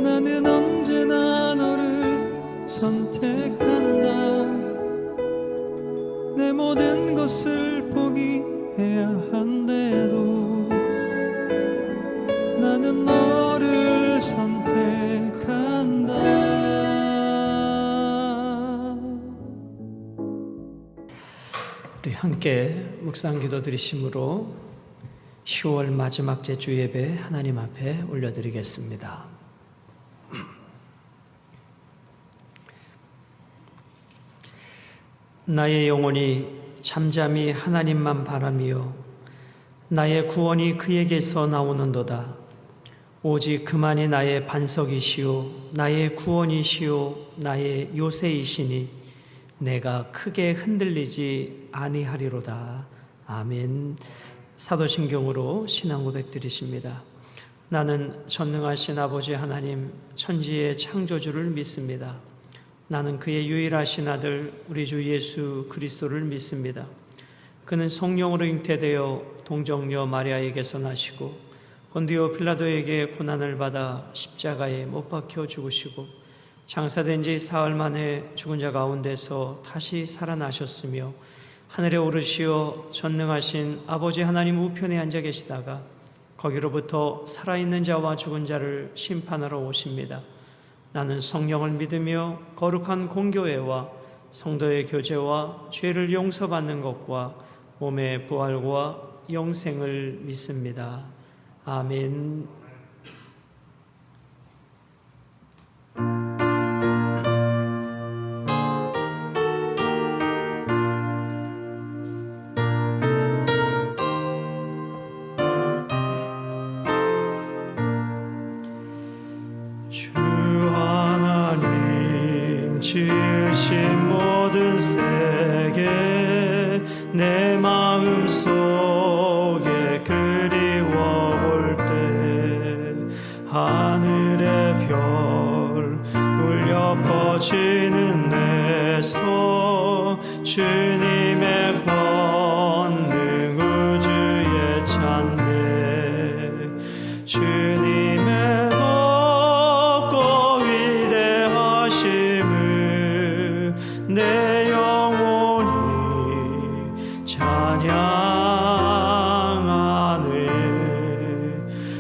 나는 언제나 너를 선택한다. 내 모든 것을 포기해야 한데도 나는 너를 선택한다. 우리 함께 묵상 기도 드리심으로 10월 마지막 제 주예배 하나님 앞에 올려드리겠습니다. 나의 영혼이 잠잠히 하나님만 바라며 나의 구원이 그에게서 나오는도다. 오직 그만이 나의 반석이시오 나의 구원이시오 나의 요새이시니 내가 크게 흔들리지 아니하리로다. 아멘. 사도신경으로 신앙 고백 드리십니다. 나는 전능하신 아버지 하나님 천지의 창조주를 믿습니다. 나는 그의 유일하신 아들 우리 주 예수 그리스도를 믿습니다. 그는 성령으로 잉태되어 동정녀 마리아에게서 나시고 본디오 빌라도에게 고난을 받아 십자가에 못 박혀 죽으시고 장사된 지 사흘 만에 죽은 자 가운데서 다시 살아나셨으며 하늘에 오르시어 전능하신 아버지 하나님 우편에 앉아 계시다가 거기로부터 살아있는 자와 죽은 자를 심판하러 오십니다. 나는 성령을 믿으며 거룩한 공교회와 성도의 교제와 죄를 용서받는 것과 몸의 부활과 영생을 믿습니다. 아멘. 지으신 모든 세계 내 마음 속에 그리워올 때 하늘의 별 울려 퍼지는 내서 주님의 권능 우주에 찬네. 주님의 높고 위대하심을 내 영혼이 찬양하네.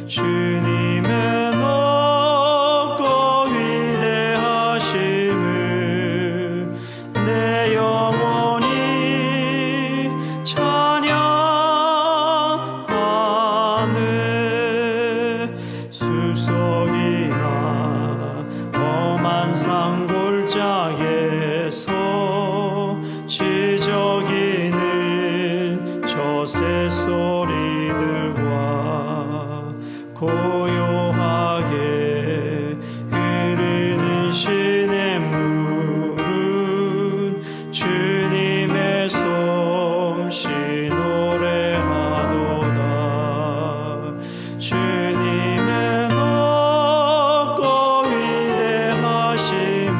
주님의 높고 위대하심을 내 영혼이 찬양하네. 숲속이나 험한 산골짜기에서 지저귀는 저 새소리들과 고요하게 흐르는 시냇물은 주님의 솜씨 노래하도다. 주님의 높고 위대하심을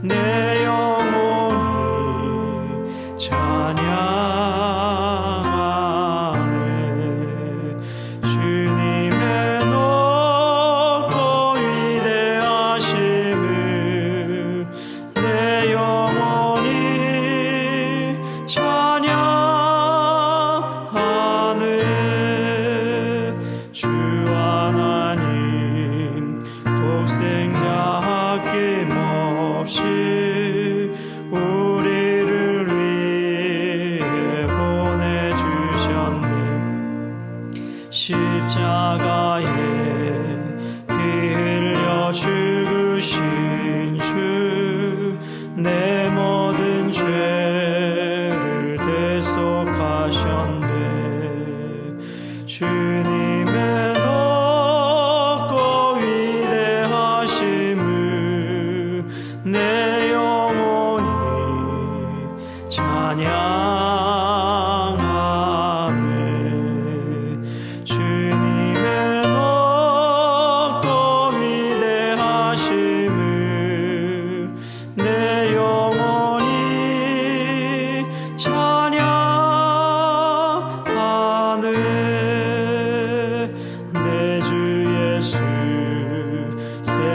내 영혼이 찬양하네. 주님의 높고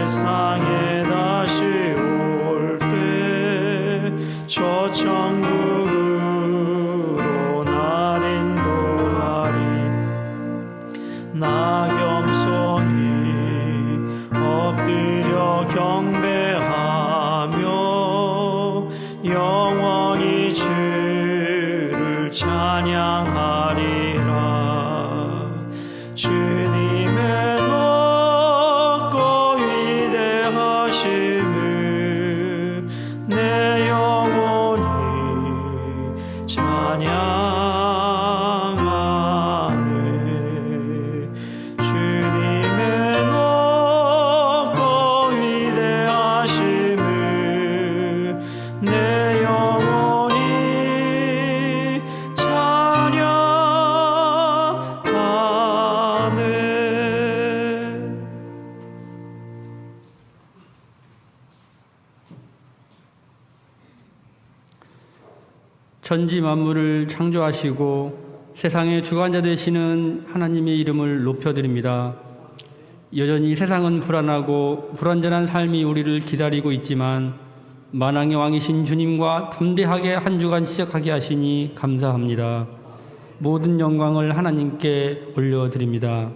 세상에 다시 올 때 저 천국으로 날 인도하리. 나 겸손히 엎드려 경배하며 영원히 주를 찬양하리라. 주님의 높고 위대하심을 내 영혼이 찬양하네. 주님의 높고 위대하심을 내 영혼이 찬양하네. 천지 만물을 창조하시고 세상의 주관자 되시는 하나님의 이름을 높여드립니다. 여전히 세상은 불안하고 불완전한 삶이 우리를 기다리고 있지만 만왕의 왕이신 주님과 담대하게 한 주간 시작하게 하시니 감사합니다. 모든 영광을 하나님께 올려드립니다.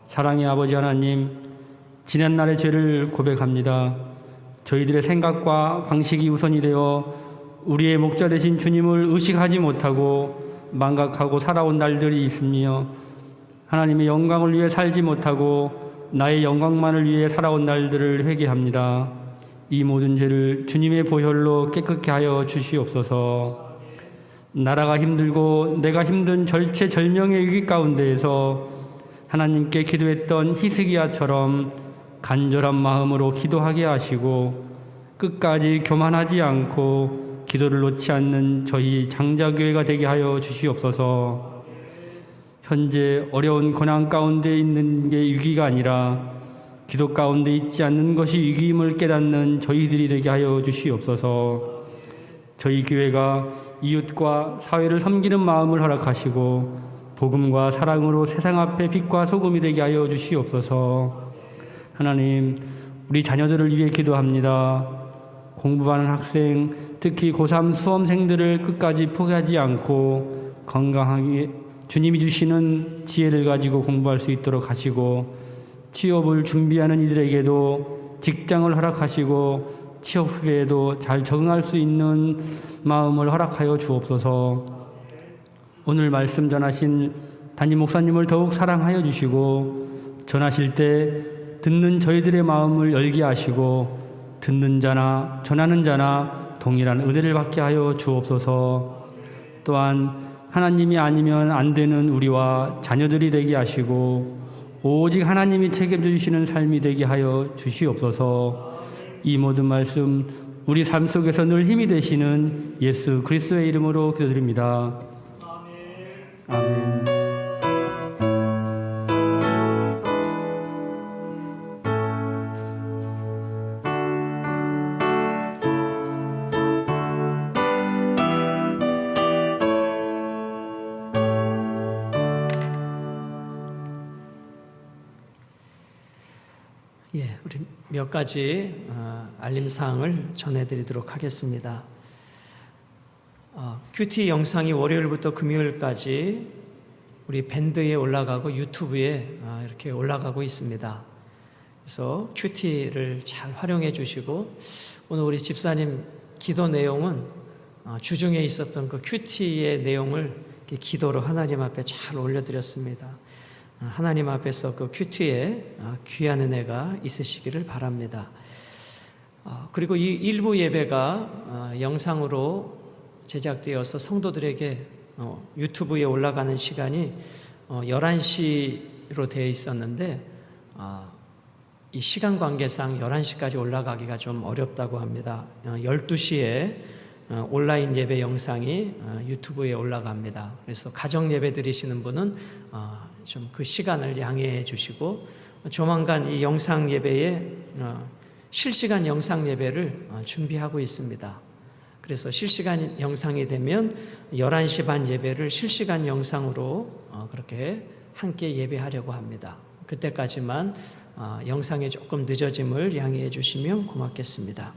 사랑의 아버지 하나님, 지난날의 죄를 고백합니다. 저희들의 생각과 방식이 우선이 되어 우리의 목자 되신 주님을 의식하지 못하고 망각하고 살아온 날들이 있으며 하나님의 영광을 위해 살지 못하고 나의 영광만을 위해 살아온 날들을 회개합니다. 이 모든 죄를 주님의 보혈로 깨끗게 하여 주시옵소서. 나라가 힘들고 내가 힘든 절체절명의 위기 가운데에서 하나님께 기도했던 히스기야처럼 간절한 마음으로 기도하게 하시고 끝까지 교만하지 않고 기도를 놓지 않는 저희 장자교회가 되게 하여 주시옵소서. 현재 어려운 고난 가운데 있는 게 위기가 아니라 기도 가운데 있지 않는 것이 위기임을 깨닫는 저희들이 되게 하여 주시옵소서. 저희 교회가 이웃과 사회를 섬기는 마음을 허락하시고 복음과 사랑으로 세상 앞에 빛과 소금이 되게 하여 주시옵소서. 하나님, 우리 자녀들을 위해 기도합니다. 공부하는 학생, 특히 고3 수험생들을 끝까지 포기하지 않고 건강하게 주님이 주시는 지혜를 가지고 공부할 수 있도록 하시고 취업을 준비하는 이들에게도 직장을 허락하시고 취업 후에도 잘 적응할 수 있는 마음을 허락하여 주옵소서. 오늘 말씀 전하신 담임 목사님을 더욱 사랑하여 주시고 전하실 때 듣는 저희들의 마음을 열게 하시고 듣는 자나 전하는 자나 동일한 은혜를 받게 하여 주옵소서. 또한 하나님이 아니면 안 되는 우리와 자녀들이 되게 하시고 오직 하나님이 책임져 주시는 삶이 되게 하여 주시옵소서. 이 모든 말씀 우리 삶 속에서 늘 힘이 되시는 예수 그리스도의 이름으로 기도드립니다. 아멘. 우리 몇 가지 알림사항을 전해드리도록 하겠습니다. 큐티 영상이 월요일부터 금요일까지 우리 밴드에 올라가고 유튜브에 이렇게 올라가고 있습니다. 그래서 큐티를 잘 활용해 주시고 오늘 우리 집사님 기도 내용은 주중에 있었던 그 큐티의 내용을 기도로 하나님 앞에 잘 올려드렸습니다. 하나님 앞에서 그 큐티에 귀한 은혜가 있으시기를 바랍니다. 그리고 이 일부 예배가 영상으로 제작되어서 성도들에게 유튜브에 올라가는 시간이 11시로 되어 있었는데 이 시간 관계상 11시까지 올라가기가 좀 어렵다고 합니다. 12시에 온라인 예배 영상이 유튜브에 올라갑니다. 그래서 가정 예배 드리시는 분은 좀 그 시간을 양해해 주시고 조만간 이 영상 예배에 실시간 영상 예배를 준비하고 있습니다. 그래서 실시간 영상이 되면 11시 반 예배를 실시간 영상으로 그렇게 함께 예배하려고 합니다. 그때까지만 영상이 조금 늦어짐을 양해해 주시면 고맙겠습니다.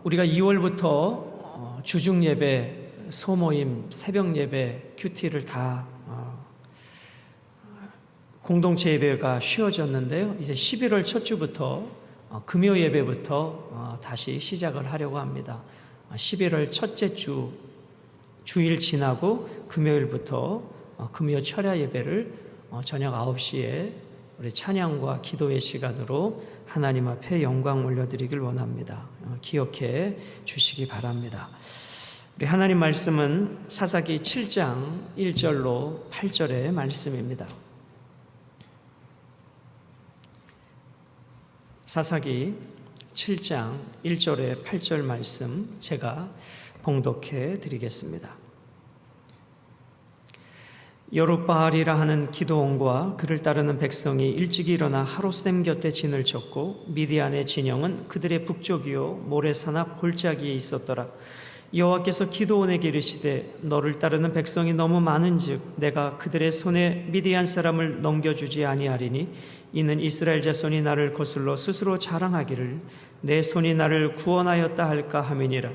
우리가 2월부터 주중 예배, 소모임, 새벽 예배, 큐티를 다 공동체 예배가 쉬어졌는데요. 이제 11월 첫 주부터 금요 예배부터 다시 시작을 하려고 합니다. 11월 첫째 주일 지나고 금요일부터 금요 철야 예배를 저녁 9시에 우리 찬양과 기도의 시간으로 하나님 앞에 영광 올려드리길 원합니다. 기억해 주시기 바랍니다. 우리 하나님 말씀은 사사기 7장 1절로 8절의 말씀입니다. 사사기 7장 1절에 8절 말씀 제가 봉독해 드리겠습니다. 여룻바알이라 하는 기드온과 그를 따르는 백성이 일찍 일어나 하롯셈 곁에 진을 쳤고 미디안의 진영은 그들의 북쪽이요 모래산 앞 골짜기에 있었더라. 여호와께서 기드온에게 이르시되 너를 따르는 백성이 너무 많은즉 내가 그들의 손에 미디안 사람을 넘겨주지 아니하리니 이는 이스라엘 자손이 나를 거슬러 스스로 자랑하기를 내 손이 나를 구원하였다 할까 함이니라.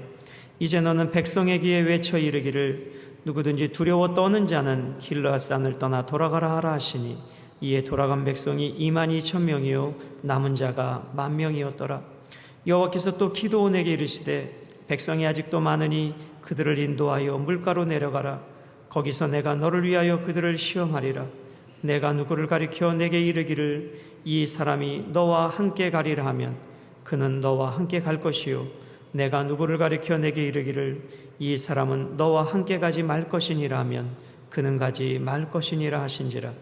이제 너는 백성에게 외쳐 이르기를 누구든지 두려워 떠는 자는 길르앗산을 떠나 돌아가라 하라 하시니 이에 돌아간 백성이 22,000명이요 남은 자가 10,000명이었더라. 여호와께서 또 기드온에게 이르시되 백성이 아직도 많으니 그들을 인도하여 물가로 내려가라. 거기서 내가 너를 위하여 그들을 시험하리라. 내가 누구를 가리켜 내게 이르기를 이 사람이 너와 함께 가리라 하면 그는 너와 함께 갈 것이요 내가 누구를 가리켜 내게 이르기를 이 사람은 너와 함께 가지 말 것이니라 하면 그는 가지 말 것이니라 하신지라.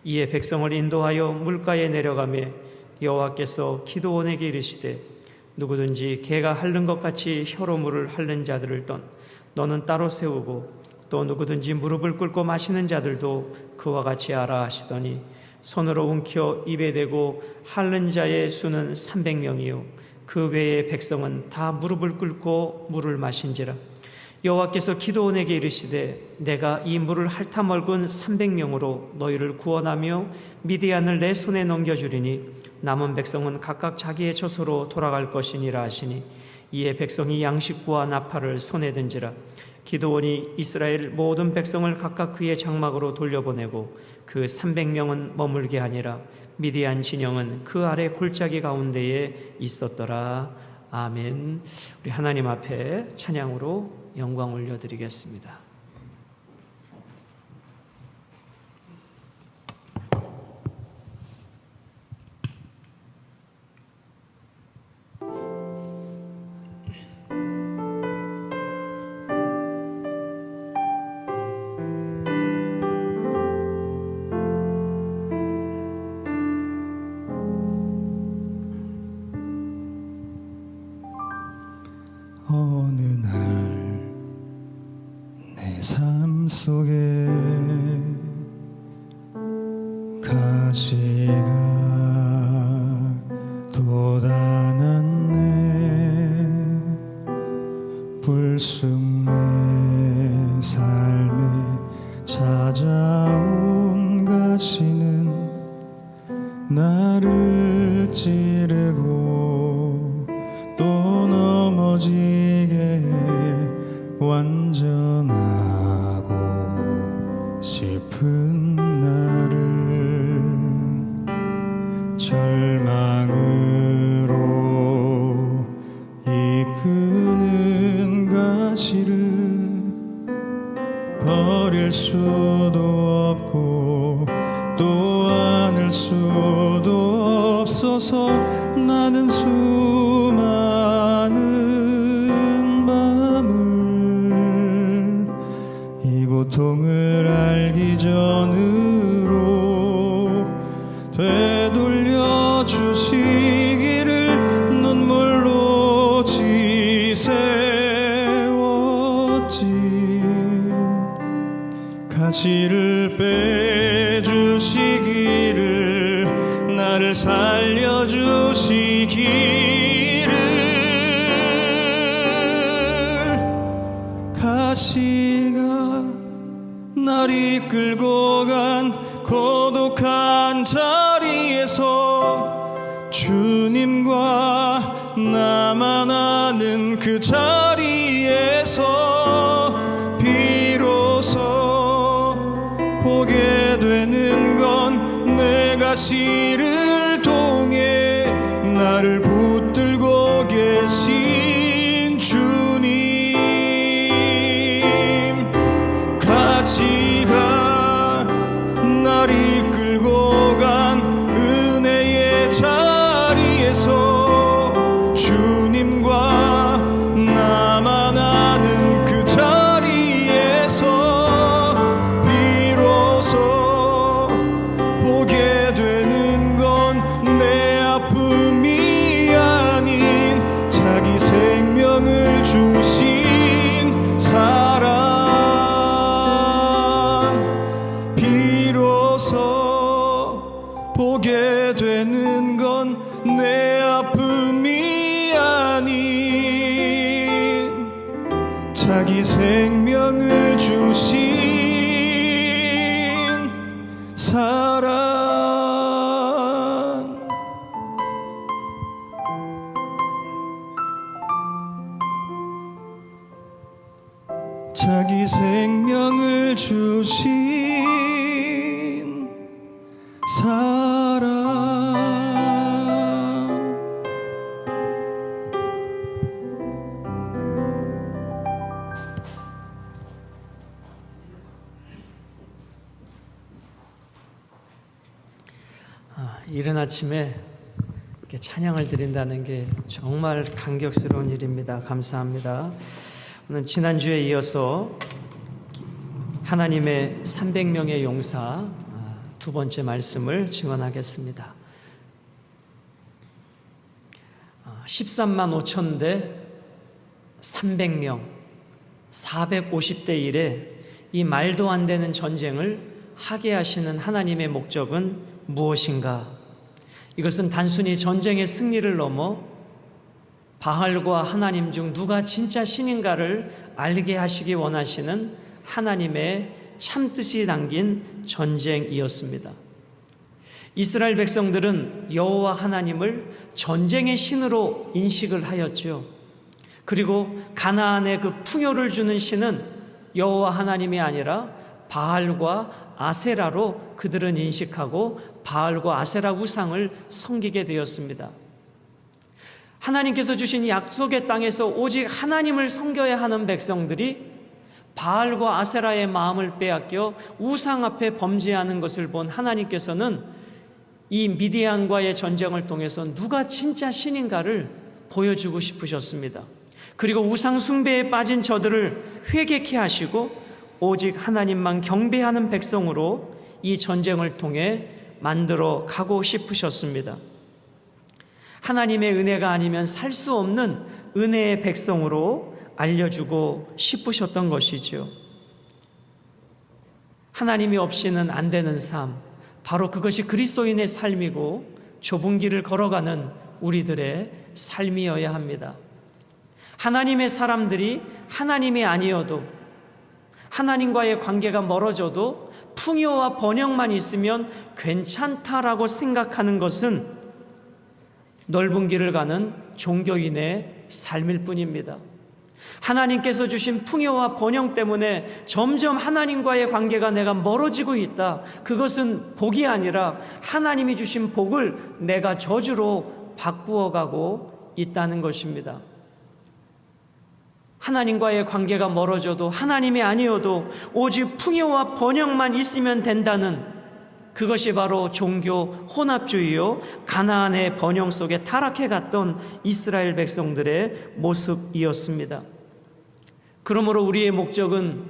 이에 백성을 인도하여 물가에 내려가매 여호와께서 기드온에게 이르시되 누구든지 개가 핥는 것 같이 혀로 물을 핥는 자들을 너는 따로 세우고 또 누구든지 무릎을 꿇고 마시는 자들도 그와 같이 하라 하시더니 손으로 움켜 입에 대고 핥는 자의 수는 300명이요 그 외의 백성은 다 무릎을 꿇고 물을 마신지라. 여호와께서 기드온에게 이르시되 내가 이 물을 핥아 먹은 300명으로 너희를 구원하며 미디안을 내 손에 넘겨주리니 남은 백성은 각각 자기의 처소로 돌아갈 것이니라 하시니 이에 백성이 양식과 나팔을 손에 든지라. 기드온이 이스라엘 모든 백성을 각각 그의 장막으로 돌려보내고 그 300명은 머물게 하니라. 미디안 진영은 그 아래 골짜기 가운데에 있었더라. 아멘. 우리 하나님 앞에 찬양으로 영광 올려드리겠습니다. 어느 날 내 삶 속에 가시가 돋아났네. 불쑥 내 삶에 찾아온 가시는 나를 찌르고 또 넘어지게 완전하고 싶은 나를 절망으로 이끄는 가시를 버릴 수도 없고 또 안을 수도 없어서 나는 수많은 밤을 이 고통을 알기 전으로 되돌려 주시기를 눈물로 지새웠지. 가시를 빼주시기를 나를 살려주시기를 가시가 날 이끌고 간 고독한 거룩한 자리에서 주님과 나만 아는 그 자리에서 비로소 보게 되는 건 내가 씨를 통해 나를 붙들고 계신 주님 가시가 날 이끌고 간 은혜의 자리에서 주님과 나만 아는 그 자리에서 비로소 보게 되는 건 내 아픔이 아닌 자기 생명을 주신 사랑 비로소 보게 되는 건 내 아픔이 아닌 자기 생명을 주신 사랑 자기 생명을 주신 사랑 이른 아침에 이렇게 찬양을 드린다는 게 정말 감격스러운 일입니다. 감사합니다. 오늘 지난주에 이어서 하나님의 300명의 용사 두 번째 말씀을 증언하겠습니다. 13만 5천 대 300명 450대 1의 이 말도 안 되는 전쟁을 하게 하시는 하나님의 목적은 무엇인가? 이것은 단순히 전쟁의 승리를 넘어 바알과 하나님 중 누가 진짜 신인가를 알게 하시기 원하시는 하나님의 참뜻이 담긴 전쟁이었습니다. 이스라엘 백성들은 여호와 하나님을 전쟁의 신으로 인식을 하였죠. 그리고 가나안의 그 풍요를 주는 신은 여호와 하나님이 아니라 바알과 아세라로 그들은 인식하고 바알과 아세라 우상을 섬기게 되었습니다. 하나님께서 주신 약속의 땅에서 오직 하나님을 섬겨야 하는 백성들이 바알과 아세라의 마음을 빼앗겨 우상 앞에 범죄하는 것을 본 하나님께서는 이 미디안과의 전쟁을 통해서 누가 진짜 신인가를 보여주고 싶으셨습니다. 그리고 우상 숭배에 빠진 저들을 회개케 하시고 오직 하나님만 경배하는 백성으로 이 전쟁을 통해 만들어 가고 싶으셨습니다. 하나님의 은혜가 아니면 살 수 없는 은혜의 백성으로 알려주고 싶으셨던 것이죠. 하나님이 없이는 안 되는 삶, 바로 그것이 그리스도인의 삶이고 좁은 길을 걸어가는 우리들의 삶이어야 합니다. 하나님의 사람들이 하나님이 아니어도, 하나님과의 관계가 멀어져도 풍요와 번영만 있으면 괜찮다라고 생각하는 것은 넓은 길을 가는 종교인의 삶일 뿐입니다. 하나님께서 주신 풍요와 번영 때문에 점점 하나님과의 관계가 내가 멀어지고 있다. 그것은 복이 아니라 하나님이 주신 복을 내가 저주로 바꾸어가고 있다는 것입니다. 하나님과의 관계가 멀어져도, 하나님이 아니어도 오직 풍요와 번영만 있으면 된다는, 그것이 바로 종교 혼합주의요, 가나안의 번영 속에 타락해 갔던 이스라엘 백성들의 모습이었습니다. 그러므로 우리의 목적은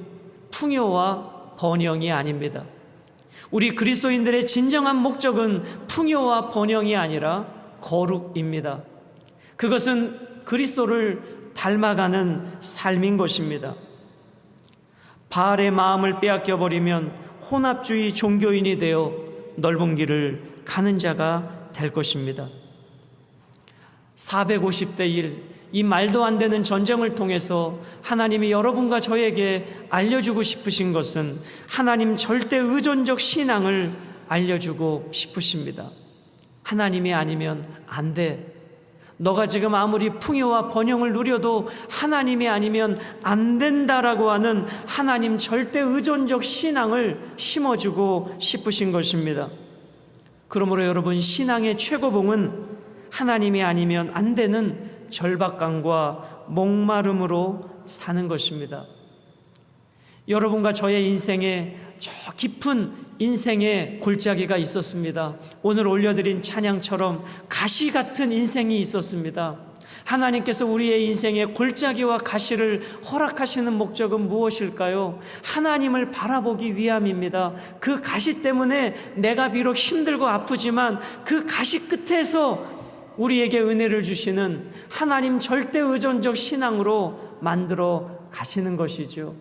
풍요와 번영이 아닙니다. 우리 그리스도인들의 진정한 목적은 풍요와 번영이 아니라 거룩입니다. 그것은 그리스도를 닮아가는 삶인 것입니다. 바알의 마음을 빼앗겨버리면 혼합주의 종교인이 되어 넓은 길을 가는 자가 될 것입니다. 450대 1, 이 말도 안 되는 전쟁을 통해서 하나님이 여러분과 저에게 알려주고 싶으신 것은 하나님 절대 의존적 신앙을 알려주고 싶으십니다. 하나님이 아니면 안 돼. 너가 지금 아무리 풍요와 번영을 누려도 하나님이 아니면 안 된다라고 하는 하나님 절대 의존적 신앙을 심어주고 싶으신 것입니다. 그러므로 여러분, 신앙의 최고봉은 하나님이 아니면 안 되는 절박감과 목마름으로 사는 것입니다. 여러분과 저의 인생에 저 깊은 인생의 골짜기가 있었습니다. 오늘 올려드린 찬양처럼 가시 같은 인생이 있었습니다. 하나님께서 우리의 인생에 골짜기와 가시를 허락하시는 목적은 무엇일까요? 하나님을 바라보기 위함입니다. 그 가시 때문에 내가 비록 힘들고 아프지만 그 가시 끝에서 우리에게 은혜를 주시는 하나님 절대 의존적 신앙으로 만들어 가시는 것이죠.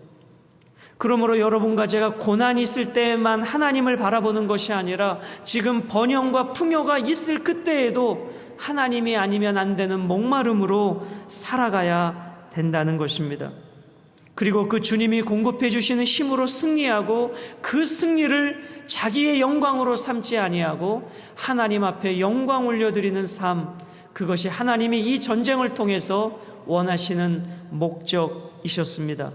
그러므로 여러분과 제가 고난이 있을 때에만 하나님을 바라보는 것이 아니라 지금 번영과 풍요가 있을 그때에도 하나님이 아니면 안 되는 목마름으로 살아가야 된다는 것입니다. 그리고 그 주님이 공급해 주시는 힘으로 승리하고 그 승리를 자기의 영광으로 삼지 아니하고 하나님 앞에 영광 올려드리는 삶, 그것이 하나님이 이 전쟁을 통해서 원하시는 목적이셨습니다.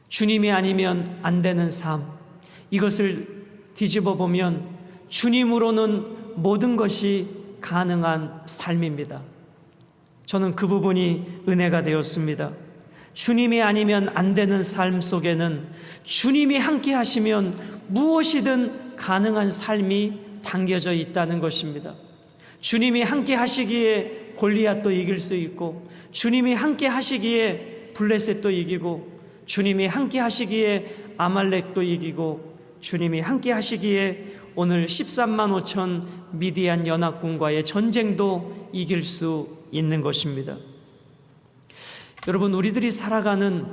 주님이 아니면 안 되는 삶, 이것을 뒤집어 보면 주님으로는 모든 것이 가능한 삶입니다. 저는 그 부분이 은혜가 되었습니다. 주님이 아니면 안 되는 삶 속에는 주님이 함께 하시면 무엇이든 가능한 삶이 담겨져 있다는 것입니다. 주님이 함께 하시기에 골리앗도 이길 수 있고, 주님이 함께 하시기에 블레셋도 이기고, 주님이 함께 하시기에 아말렉도 이기고, 주님이 함께 하시기에 오늘 13만 5천 미디안 연합군과의 전쟁도 이길 수 있는 것입니다. 여러분, 우리들이 살아가는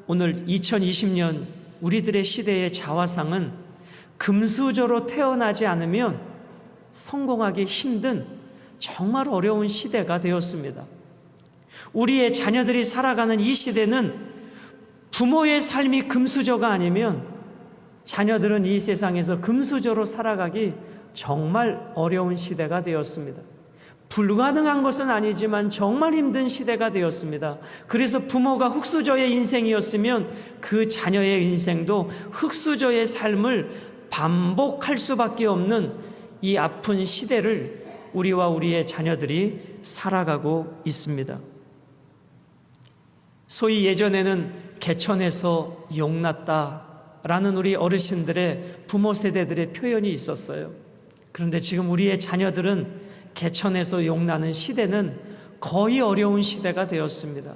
오늘 2020년 우리들의 시대의 자화상은 금수저로 태어나지 않으면 성공하기 힘든 정말 어려운 시대가 되었습니다. 우리의 자녀들이 살아가는 이 시대는 부모의 삶이 금수저가 아니면 자녀들은 이 세상에서 금수저로 살아가기 정말 어려운 시대가 되었습니다. 불가능한 것은 아니지만 정말 힘든 시대가 되었습니다. 그래서 부모가 흙수저의 인생이었으면 그 자녀의 인생도 흙수저의 삶을 반복할 수밖에 없는 이 아픈 시대를 우리와 우리의 자녀들이 살아가고 있습니다. 소위 예전에는 개천에서 용났다라는 우리 어르신들의 부모 세대들의 표현이 있었어요. 그런데 지금 우리의 자녀들은 개천에서 용나는 시대는 거의 어려운 시대가 되었습니다.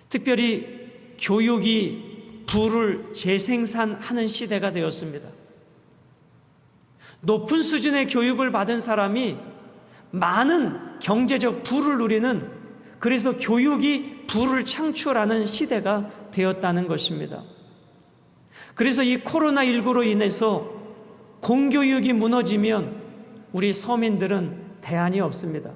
특별히 교육이 부를 재생산하는 시대가 되었습니다. 높은 수준의 교육을 받은 사람이 많은 경제적 부를 누리는, 그래서 교육이 부를 창출하는 시대가 되었다는 것입니다. 그래서 이 코로나19로 인해서 공교육이 무너지면 우리 서민들은 대안이 없습니다.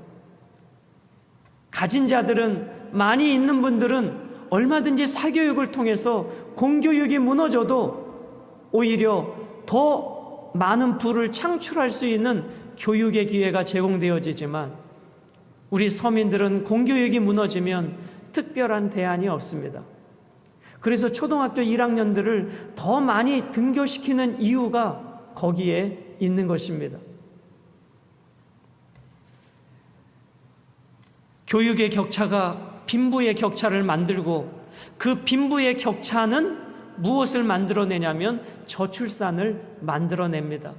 가진 자들은, 많이 있는 분들은 얼마든지 사교육을 통해서 공교육이 무너져도 오히려 더 많은 부를 창출할 수 있는 교육의 기회가 제공되어지지만 우리 서민들은 공교육이 무너지면 특별한 대안이 없습니다. 그래서 초등학교 1학년들을 더 많이 등교시키는 이유가 거기에 있는 것입니다. 교육의 격차가 빈부의 격차를 만들고, 그 빈부의 격차는 무엇을 만들어내냐면 저출산을 만들어냅니다.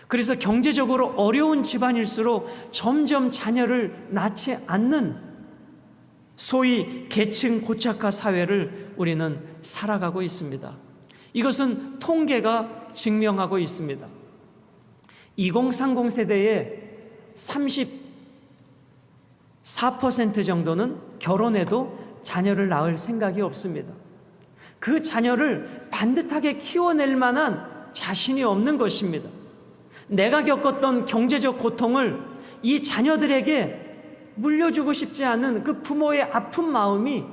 그래서 경제적으로 어려운 집안일수록 점점 자녀를 낳지 않는 소위 계층 고착화 사회를 우리는 살아가고 있습니다. 이것은 통계가 증명하고 있습니다. 2030 세대의 34% 정도는 결혼해도 자녀를 낳을 생각이 없습니다. 그 자녀를 반듯하게 키워낼 만한 자신이 없는 것입니다. 내가 겪었던 경제적 고통을 이 자녀들에게 물려주고 싶지 않은 그 부모의 아픈 마음이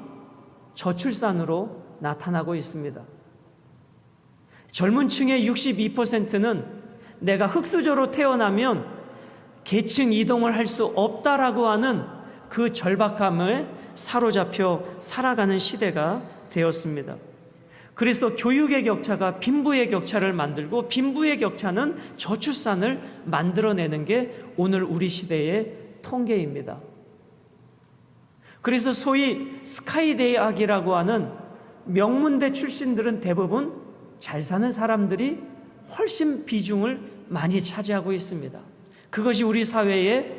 저출산으로 나타나고 있습니다. 젊은 층의 62%는 내가 흙수저로 태어나면 계층 이동을 할 수 없다라고 하는 그 절박감을 사로잡혀 살아가는 시대가 되었습니다. 그래서 교육의 격차가 빈부의 격차를 만들고 빈부의 격차는 저출산을 만들어내는 게 오늘 우리 시대의 통계입니다. 그래서 소위 스카이대학이라고 하는 명문대 출신들은 대부분 잘 사는 사람들이 훨씬 비중을 많이 차지하고 있습니다. 그것이 우리 사회의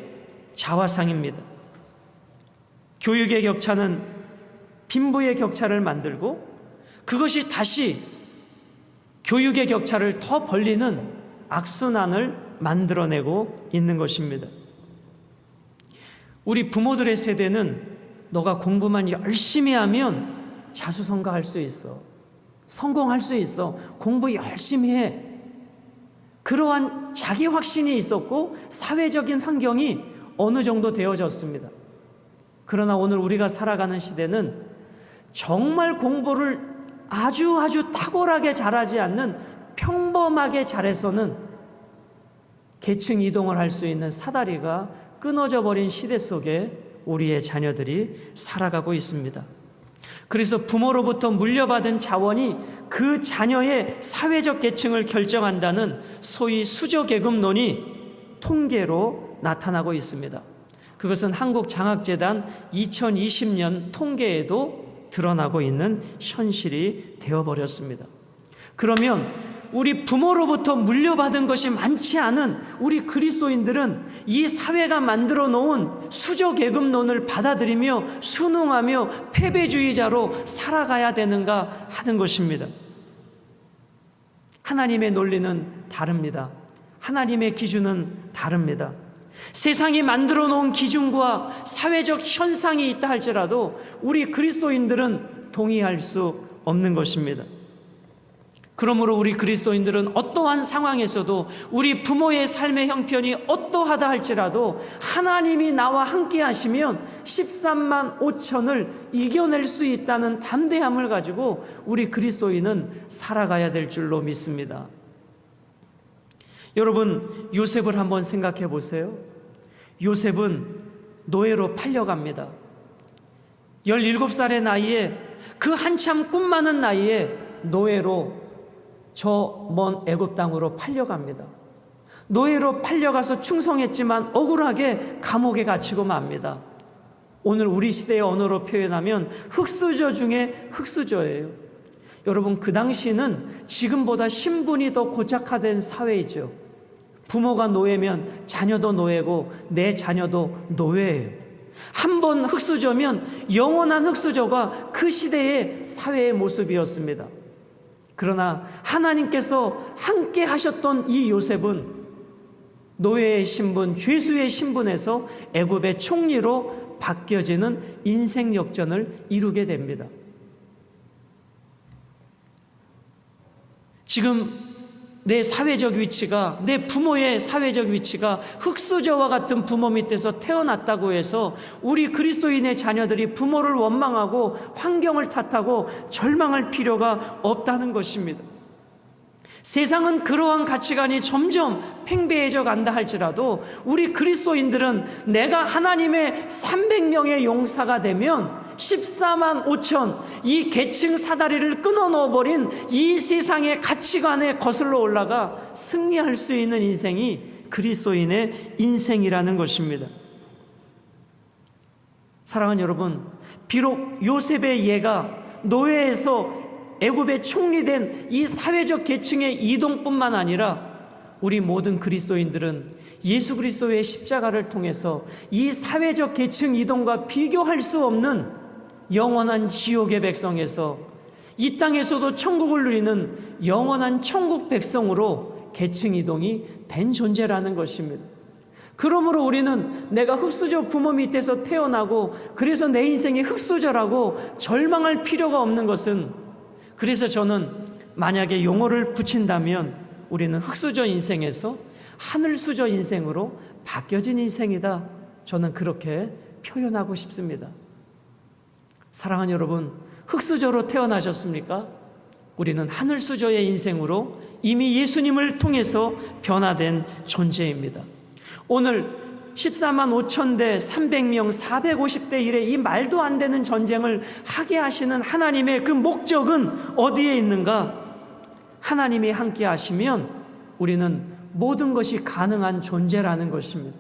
자화상입니다. 교육의 격차는 빈부의 격차를 만들고 그것이 다시 교육의 격차를 더 벌리는 악순환을 만들어내고 있는 것입니다. 우리 부모들의 세대는 너가 공부만 열심히 하면 자수성가할 수 있어. 성공할 수 있어. 공부 열심히 해. 그러한 자기 확신이 있었고 사회적인 환경이 어느 정도 되어졌습니다. 그러나 오늘 우리가 살아가는 시대는 정말 공부를 아주 탁월하게 잘하지 않는 평범하게 잘해서는 계층 이동을 할 수 있는 사다리가 끊어져 버린 시대 속에 우리의 자녀들이 살아가고 있습니다. 그래서 부모로부터 물려받은 자원이 그 자녀의 사회적 계층을 결정한다는 소위 수저계급론이 통계로 나타나고 있습니다. 그것은 한국장학재단 2020년 통계에도 드러나고 있는 현실이 되어버렸습니다. 그러면 우리 부모로부터 물려받은 것이 많지 않은 우리 그리스도인들은 이 사회가 만들어 놓은 수저계급론을 받아들이며 순응하며 패배주의자로 살아가야 되는가 하는 것입니다. 하나님의 논리는 다릅니다. 하나님의 기준은 다릅니다. 세상이 만들어 놓은 기준과 사회적 현상이 있다 할지라도 우리 그리스도인들은 동의할 수 없는 것입니다. 그러므로 우리 그리스도인들은 어떠한 상황에서도 우리 부모의 삶의 형편이 어떠하다 할지라도 하나님이 나와 함께 하시면 13만 5천을 이겨낼 수 있다는 담대함을 가지고 우리 그리스도인은 살아가야 될 줄로 믿습니다. 여러분, 요셉을 한번 생각해 보세요. 요셉은 노예로 팔려갑니다. 17살의 나이에 그 한참 꿈 많은 나이에 노예로 저 먼 애굽 땅으로 팔려갑니다. 노예로 팔려가서 충성했지만 억울하게 감옥에 갇히고 맙니다. 오늘 우리 시대의 언어로 표현하면 흙수저 중에 흙수저예요. 여러분, 그 당시는 지금보다 신분이 더 고착화된 사회이죠. 부모가 노예면 자녀도 노예고 내 자녀도 노예예요. 한 번 흙수저면 영원한 흙수저가 그 시대의 사회의 모습이었습니다. 그러나 하나님께서 함께 하셨던 이 요셉은 노예의 신분, 죄수의 신분에서 애굽의 총리로 바뀌어지는 인생 역전을 이루게 됩니다. 지금 내 사회적 위치가, 내 부모의 사회적 위치가 흙수저와 같은 부모 밑에서 태어났다고 해서 우리 그리스도인의 자녀들이 부모를 원망하고 환경을 탓하고 절망할 필요가 없다는 것입니다. 세상은 그러한 가치관이 점점 팽배해져 간다 할지라도 우리 그리스도인들은 내가 하나님의 300명의 용사가 되면 14만 5천 이 계층 사다리를 끊어 넣어버린 이 세상의 가치관에 거슬러 올라가 승리할 수 있는 인생이 그리스도인의 인생이라는 것입니다. 사랑하는 여러분, 비록 요셉의 예가 노예에서 애굽의 총리된 이 사회적 계층의 이동뿐만 아니라 우리 모든 그리스도인들은 예수 그리스도의 십자가를 통해서 이 사회적 계층 이동과 비교할 수 없는 영원한 지옥의 백성에서 이 땅에서도 천국을 누리는 영원한 천국 백성으로 계층 이동이 된 존재라는 것입니다. 그러므로 우리는 내가 흙수저 부모 밑에서 태어나고 그래서 내 인생이 흙수저라고 절망할 필요가 없는 것은, 그래서 저는 만약에 용어를 붙인다면 우리는 흙수저 인생에서 하늘수저 인생으로 바뀌어진 인생이다. 저는 그렇게 표현하고 싶습니다. 사랑하는 여러분, 흙수저로 태어나셨습니까? 우리는 하늘수저의 인생으로 이미 예수님을 통해서 변화된 존재입니다. 오늘 14만 5천 대 300명 450대 1의 이 말도 안 되는 전쟁을 하게 하시는 하나님의 그 목적은 어디에 있는가? 하나님이 함께 하시면 우리는 모든 것이 가능한 존재라는 것입니다.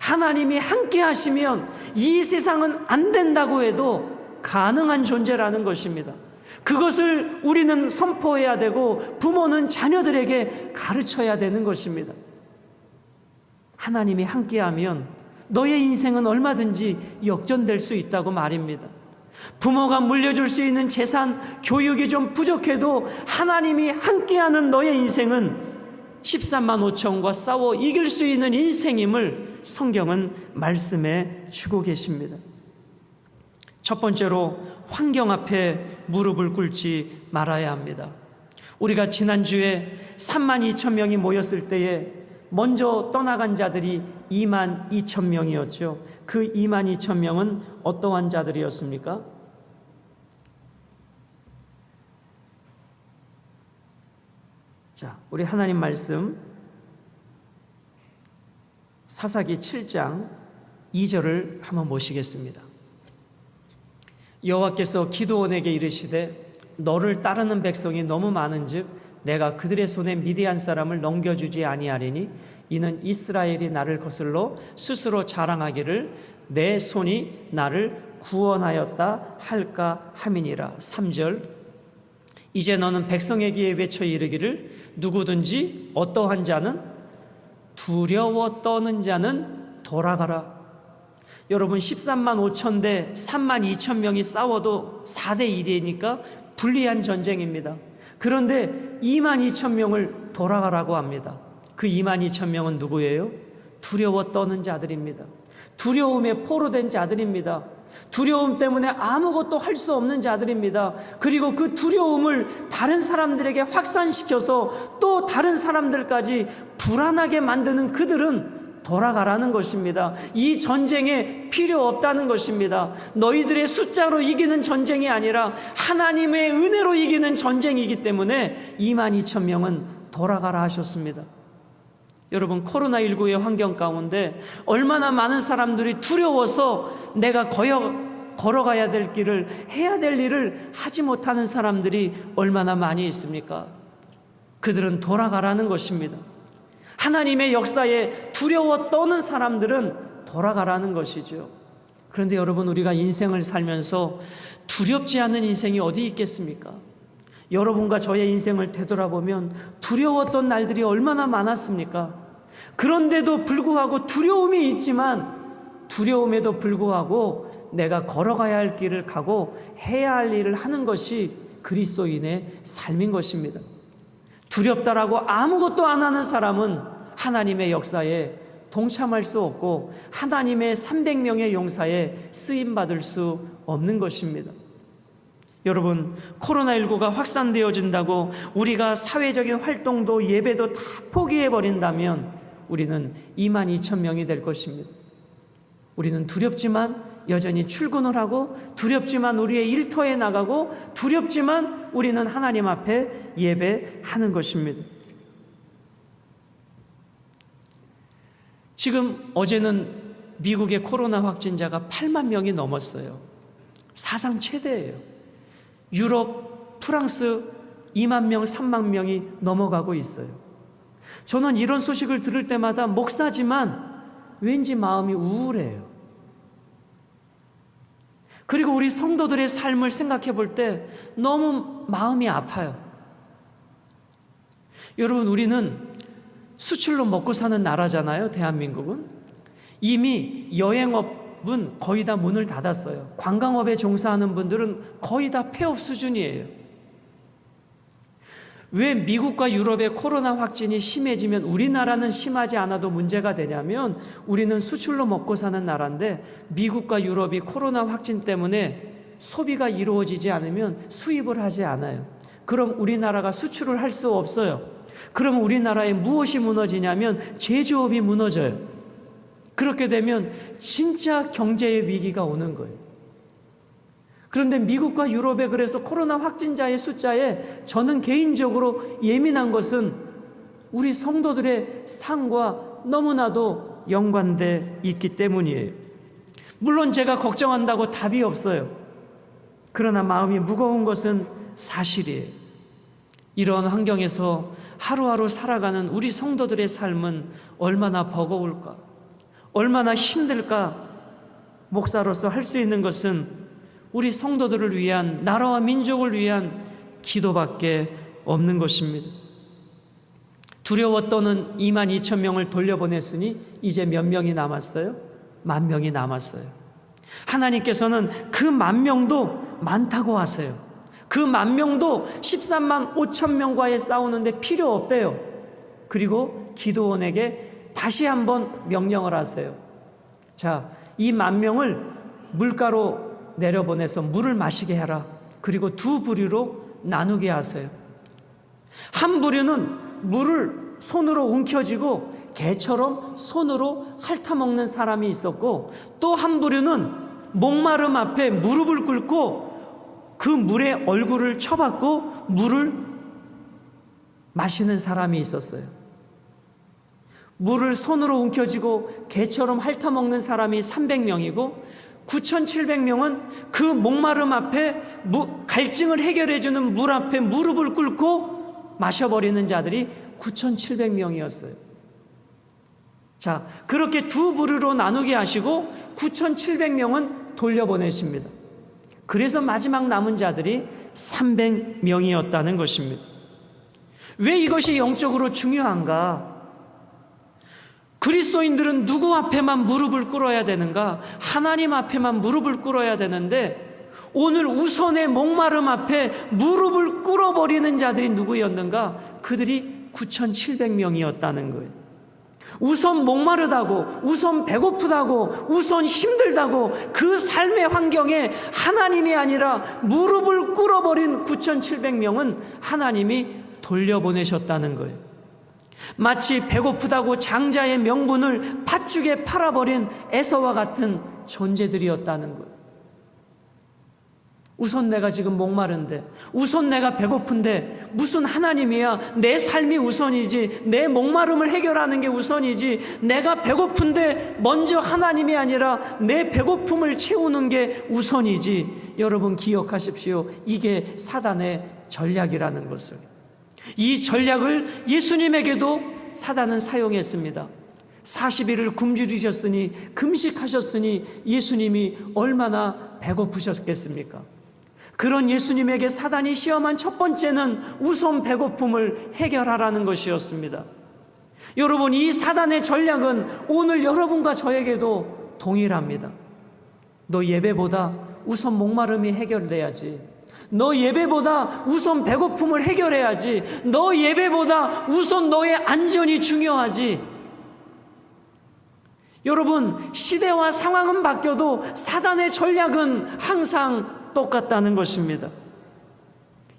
하나님이 함께 하시면 이 세상은 안 된다고 해도 가능한 존재라는 것입니다. 그것을 우리는 선포해야 되고 부모는 자녀들에게 가르쳐야 되는 것입니다. 하나님이 함께하면 너의 인생은 얼마든지 역전될 수 있다고 말입니다. 부모가 물려줄 수 있는 재산, 교육이 좀 부족해도 하나님이 함께하는 너의 인생은 13만 5천과 싸워 이길 수 있는 인생임을 성경은 말씀해 주고 계십니다. 첫 번째로 환경 앞에 무릎을 꿇지 말아야 합니다. 우리가 지난주에 3만 2천 명이 모였을 때에 먼저 떠나간 자들이 2만 2천 명이었죠. 그 2만 2천 명은 어떠한 자들이었습니까? 자, 우리 하나님 말씀 사사기 7장 2절을 한번 보시겠습니다. 여호와께서 기드온에게 이르시되 너를 따르는 백성이 너무 많은즉 내가 그들의 손에 미디안 사람을 넘겨주지 아니하리니 이는 이스라엘이 나를 거슬러 스스로 자랑하기를 내 손이 나를 구원하였다 할까 함이니라. 3절 이제 너는 백성에게 외쳐 이르기를 누구든지 어떠한 자는 두려워 떠는 자는 돌아가라. 여러분 13만 5천 대 3만 2천 명이 싸워도 4대 1이니까 불리한 전쟁입니다. 그런데 2만 2천 명을 돌아가라고 합니다. 그 2만 2천 명은 누구예요? 두려워 떠는 자들입니다. 두려움에 포로된 자들입니다. 두려움 때문에 아무것도 할 수 없는 자들입니다. 그리고 그 두려움을 다른 사람들에게 확산시켜서 또 다른 사람들까지 불안하게 만드는 그들은 돌아가라는 것입니다. 이 전쟁에 필요 없다는 것입니다. 너희들의 숫자로 이기는 전쟁이 아니라 하나님의 은혜로 이기는 전쟁이기 때문에 2만 2천 명은 돌아가라 하셨습니다. 여러분 코로나19의 환경 가운데 얼마나 많은 사람들이 두려워서 내가 걸어가야 될 길을 해야 될 일을 하지 못하는 사람들이 얼마나 많이 있습니까? 그들은 돌아가라는 것입니다. 하나님의 역사에 두려워 떠는 사람들은 돌아가라는 것이죠. 그런데 여러분 우리가 인생을 살면서 두렵지 않은 인생이 어디 있겠습니까? 여러분과 저의 인생을 되돌아보면 두려웠던 날들이 얼마나 많았습니까? 그런데도 불구하고 두려움이 있지만 두려움에도 불구하고 내가 걸어가야 할 길을 가고 해야 할 일을 하는 것이 그리스도인의 삶인 것입니다. 두렵다라고 아무것도 안 하는 사람은 하나님의 역사에 동참할 수 없고 하나님의 300명의 용사에 쓰임받을 수 없는 것입니다. 여러분 코로나19가 확산되어진다고 우리가 사회적인 활동도 예배도 다 포기해버린다면 우리는 2만 2천 명이 될 것입니다. 우리는 두렵지만 여전히 출근을 하고 두렵지만 우리의 일터에 나가고 두렵지만 우리는 하나님 앞에 예배하는 것입니다. 지금 어제는 미국의 코로나 확진자가 8만 명이 넘었어요. 사상 최대예요. 유럽, 프랑스 2만 명, 3만 명이 넘어가고 있어요. 저는 이런 소식을 들을 때마다 목사지만 왠지 마음이 우울해요. 그리고 우리 성도들의 삶을 생각해 볼 때 너무 마음이 아파요. 여러분 우리는 수출로 먹고 사는 나라잖아요. 대한민국은. 이미 여행업은 거의 다 문을 닫았어요. 관광업에 종사하는 분들은 거의 다 폐업 수준이에요. 왜 미국과 유럽의 코로나 확진이 심해지면 우리나라는 심하지 않아도 문제가 되냐면 우리는 수출로 먹고 사는 나라인데 미국과 유럽이 코로나 확진 때문에 소비가 이루어지지 않으면 수입을 하지 않아요. 그럼 우리나라가 수출을 할 수 없어요. 그럼 우리나라에 무엇이 무너지냐면 제조업이 무너져요. 그렇게 되면 진짜 경제의 위기가 오는 거예요. 그런데 미국과 유럽에 그래서 코로나 확진자의 숫자에 저는 개인적으로 예민한 것은 우리 성도들의 상과 너무나도 연관돼 있기 때문이에요. 물론 제가 걱정한다고 답이 없어요. 그러나 마음이 무거운 것은 사실이에요. 이런 환경에서 하루하루 살아가는 우리 성도들의 삶은 얼마나 버거울까, 얼마나 힘들까. 목사로서 할 수 있는 것은 우리 성도들을 위한, 나라와 민족을 위한 기도밖에 없는 것입니다. 두려워 떠는 22,000명을 돌려보냈으니 이제 몇 명이 남았어요? 10,000명이 남았어요. 하나님께서는 그 10,000명도 많다고 하세요. 그 10,000명도 13만 5천 명과의 싸우는데 필요 없대요. 그리고 기드온에게 다시 한번 명령을 하세요. 자, 이 10,000명을 물가로 내려보내서 물을 마시게 해라. 그리고 두 부류로 나누게 하세요. 한 부류는 물을 손으로 움켜쥐고 개처럼 손으로 핥아먹는 사람이 있었고, 또 한 부류는 목마름 앞에 무릎을 꿇고 그 물에 얼굴을 쳐박고 물을 마시는 사람이 있었어요. 물을 손으로 움켜쥐고 개처럼 핥아먹는 사람이 300명이고 9,700명은 그 목마름 앞에 갈증을 해결해주는 물 앞에 무릎을 꿇고 마셔버리는 자들이 9,700명이었어요. 자, 그렇게 두 부류로 나누게 하시고 9,700명은 돌려보내십니다. 그래서 마지막 남은 자들이 300명이었다는 것입니다. 왜 이것이 영적으로 중요한가? 그리스도인들은 누구 앞에만 무릎을 꿇어야 되는가? 하나님 앞에만 무릎을 꿇어야 되는데 오늘 우선의 목마름 앞에 무릎을 꿇어버리는 자들이 누구였는가? 그들이 9,700명이었다는 거예요. 우선 목마르다고, 우선 배고프다고, 우선 힘들다고 그 삶의 환경에 하나님이 아니라 무릎을 꿇어버린 9,700명은 하나님이 돌려보내셨다는 거예요. 마치 배고프다고 장자의 명분을 팥죽에 팔아버린 에서와 같은 존재들이었다는 거예요. 우선 내가 지금 목마른데, 우선 내가 배고픈데 무슨 하나님이야. 내 삶이 우선이지, 내 목마름을 해결하는 게 우선이지, 내가 배고픈데 먼저 하나님이 아니라 내 배고픔을 채우는 게 우선이지. 여러분 기억하십시오. 이게 사단의 전략이라는 것을. 이 전략을 예수님에게도 사단은 사용했습니다. 40일을 굶주리셨으니, 금식하셨으니 예수님이 얼마나 배고프셨겠습니까? 그런 예수님에게 사단이 시험한 첫 번째는 우선 배고픔을 해결하라는 것이었습니다. 여러분, 이 사단의 전략은 오늘 여러분과 저에게도 동일합니다. 너 예배보다 우선 목마름이 해결돼야지. 너 예배보다 우선 배고픔을 해결해야지. 너 예배보다 우선 너의 안전이 중요하지. 여러분, 시대와 상황은 바뀌어도 사단의 전략은 항상 똑같다는 것입니다.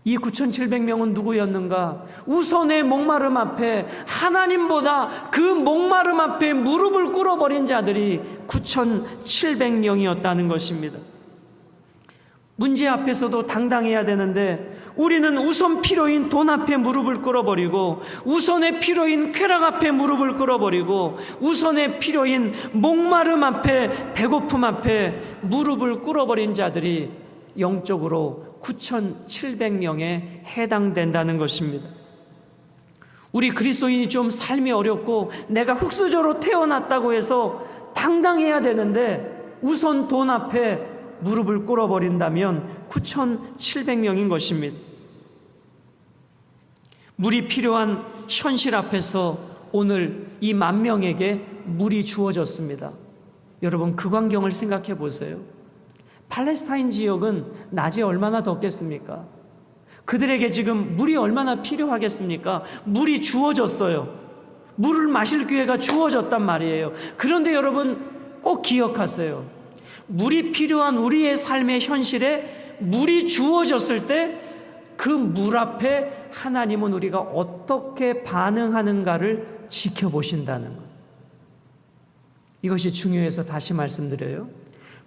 이 9,700명은 누구였는가? 우선의 목마름 앞에, 하나님보다 그 목마름 앞에 무릎을 꿇어버린 자들이 9,700명이었다는 것입니다. 문제 앞에서도 당당해야 되는데 우리는 우선 필요인 돈 앞에 무릎을 꿇어버리고, 우선의 필요인 쾌락 앞에 무릎을 꿇어버리고, 우선의 필요인 목마름 앞에, 배고픔 앞에 무릎을 꿇어버린 자들이 영적으로 9,700명에 해당된다는 것입니다. 우리 그리스도인이 좀 삶이 어렵고 내가 흙수저로 태어났다고 해서 당당해야 되는데 우선 돈 앞에 무릎을 꿇어버린다면 9,700명인 것입니다. 물이 필요한 현실 앞에서 오늘 이 10,000명에게 물이 주어졌습니다. 여러분, 그 광경을 생각해 보세요. 팔레스타인 지역은 낮에 얼마나 덥겠습니까? 그들에게 지금 물이 얼마나 필요하겠습니까? 물이 주어졌어요. 물을 마실 기회가 주어졌단 말이에요. 그런데 여러분 꼭 기억하세요. 물이 필요한 우리의 삶의 현실에 물이 주어졌을 때 그 물 앞에 하나님은 우리가 어떻게 반응하는가를 지켜보신다는 것. 이것이 중요해서 다시 말씀드려요.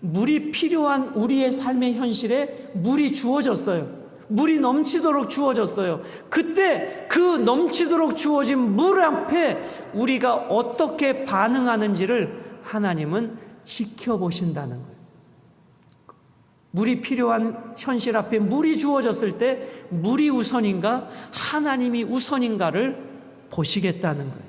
물이 필요한 우리의 삶의 현실에 물이 주어졌어요. 물이 넘치도록 주어졌어요. 그때 그 넘치도록 주어진 물 앞에 우리가 어떻게 반응하는지를 하나님은 지켜보신다는 거예요. 물이 필요한 현실 앞에 물이 주어졌을 때 물이 우선인가 하나님이 우선인가를 보시겠다는 거예요.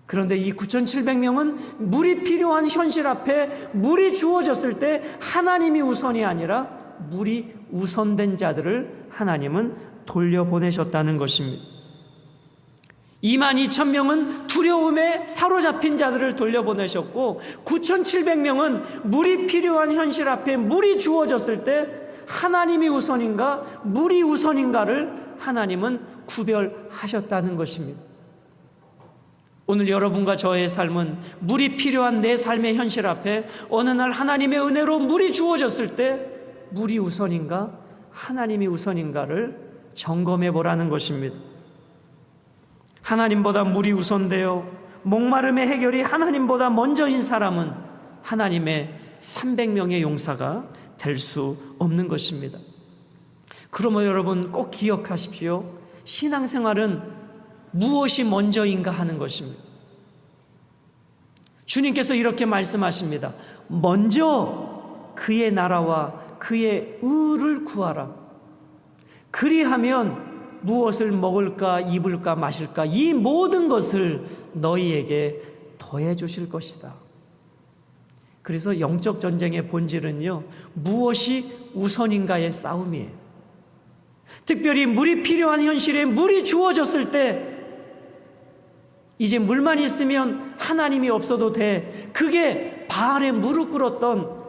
그런데 이 9,700명은 물이 필요한 현실 앞에 물이 주어졌을 때 하나님이 우선이 아니라 물이 우선된 자들을 하나님은 돌려보내셨다는 것입니다. 22,000명은 두려움에 사로잡힌 자들을 돌려보내셨고 9,700명은 물이 필요한 현실 앞에 물이 주어졌을 때 하나님이 우선인가 물이 우선인가를 하나님은 구별하셨다는 것입니다. 오늘 여러분과 저의 삶은 물이 필요한 내 삶의 현실 앞에 어느 날 하나님의 은혜로 물이 주어졌을 때 물이 우선인가 하나님이 우선인가를 점검해 보라는 것입니다. 하나님보다 물이 우선되어 목마름의 해결이 하나님보다 먼저인 사람은 하나님의 300명의 용사가 될 수 없는 것입니다. 그러므로 여러분 꼭 기억하십시오. 신앙생활은 무엇이 먼저인가 하는 것입니다. 주님께서 이렇게 말씀하십니다. 먼저 그의 나라와 그의 의를 구하라. 그리하면 무엇을 먹을까 입을까 마실까 이 모든 것을 너희에게 더해 주실 것이다. 그래서 영적 전쟁의 본질은요, 무엇이 우선인가의 싸움이에요. 특별히 물이 필요한 현실에 물이 주어졌을 때 이제 물만 있으면 하나님이 없어도 돼. 그게 바알에 무릎 꿇었던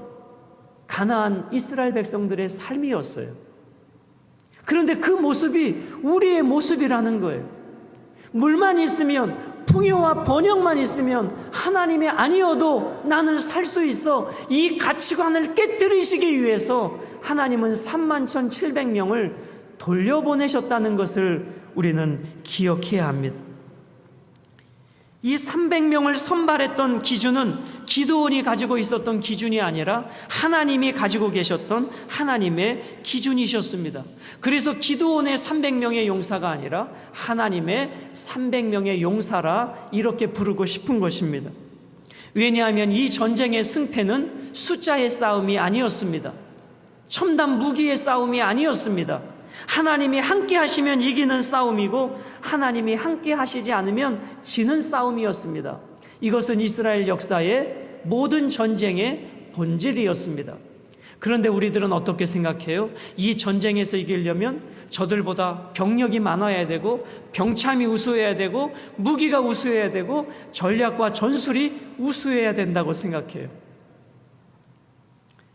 가나안 이스라엘 백성들의 삶이었어요. 그런데 그 모습이 우리의 모습이라는 거예요. 물만 있으면, 풍요와 번영만 있으면 하나님이 아니어도 나는 살 수 있어. 이 가치관을 깨뜨리시기 위해서 하나님은 31,700명을 돌려보내셨다는 것을 우리는 기억해야 합니다. 이 300명을 선발했던 기준은 기드온이 가지고 있었던 기준이 아니라 하나님이 가지고 계셨던 하나님의 기준이셨습니다. 그래서 기드온의 300명의 용사가 아니라 하나님의 300명의 용사라 이렇게 부르고 싶은 것입니다. 왜냐하면 이 전쟁의 승패는 숫자의 싸움이 아니었습니다. 첨단 무기의 싸움이 아니었습니다. 하나님이 함께 하시면 이기는 싸움이고 하나님이 함께 하시지 않으면 지는 싸움이었습니다. 이것은 이스라엘 역사의 모든 전쟁의 본질이었습니다. 그런데 우리들은 어떻게 생각해요? 이 전쟁에서 이기려면 저들보다 병력이 많아야 되고 병참이 우수해야 되고 무기가 우수해야 되고 전략과 전술이 우수해야 된다고 생각해요.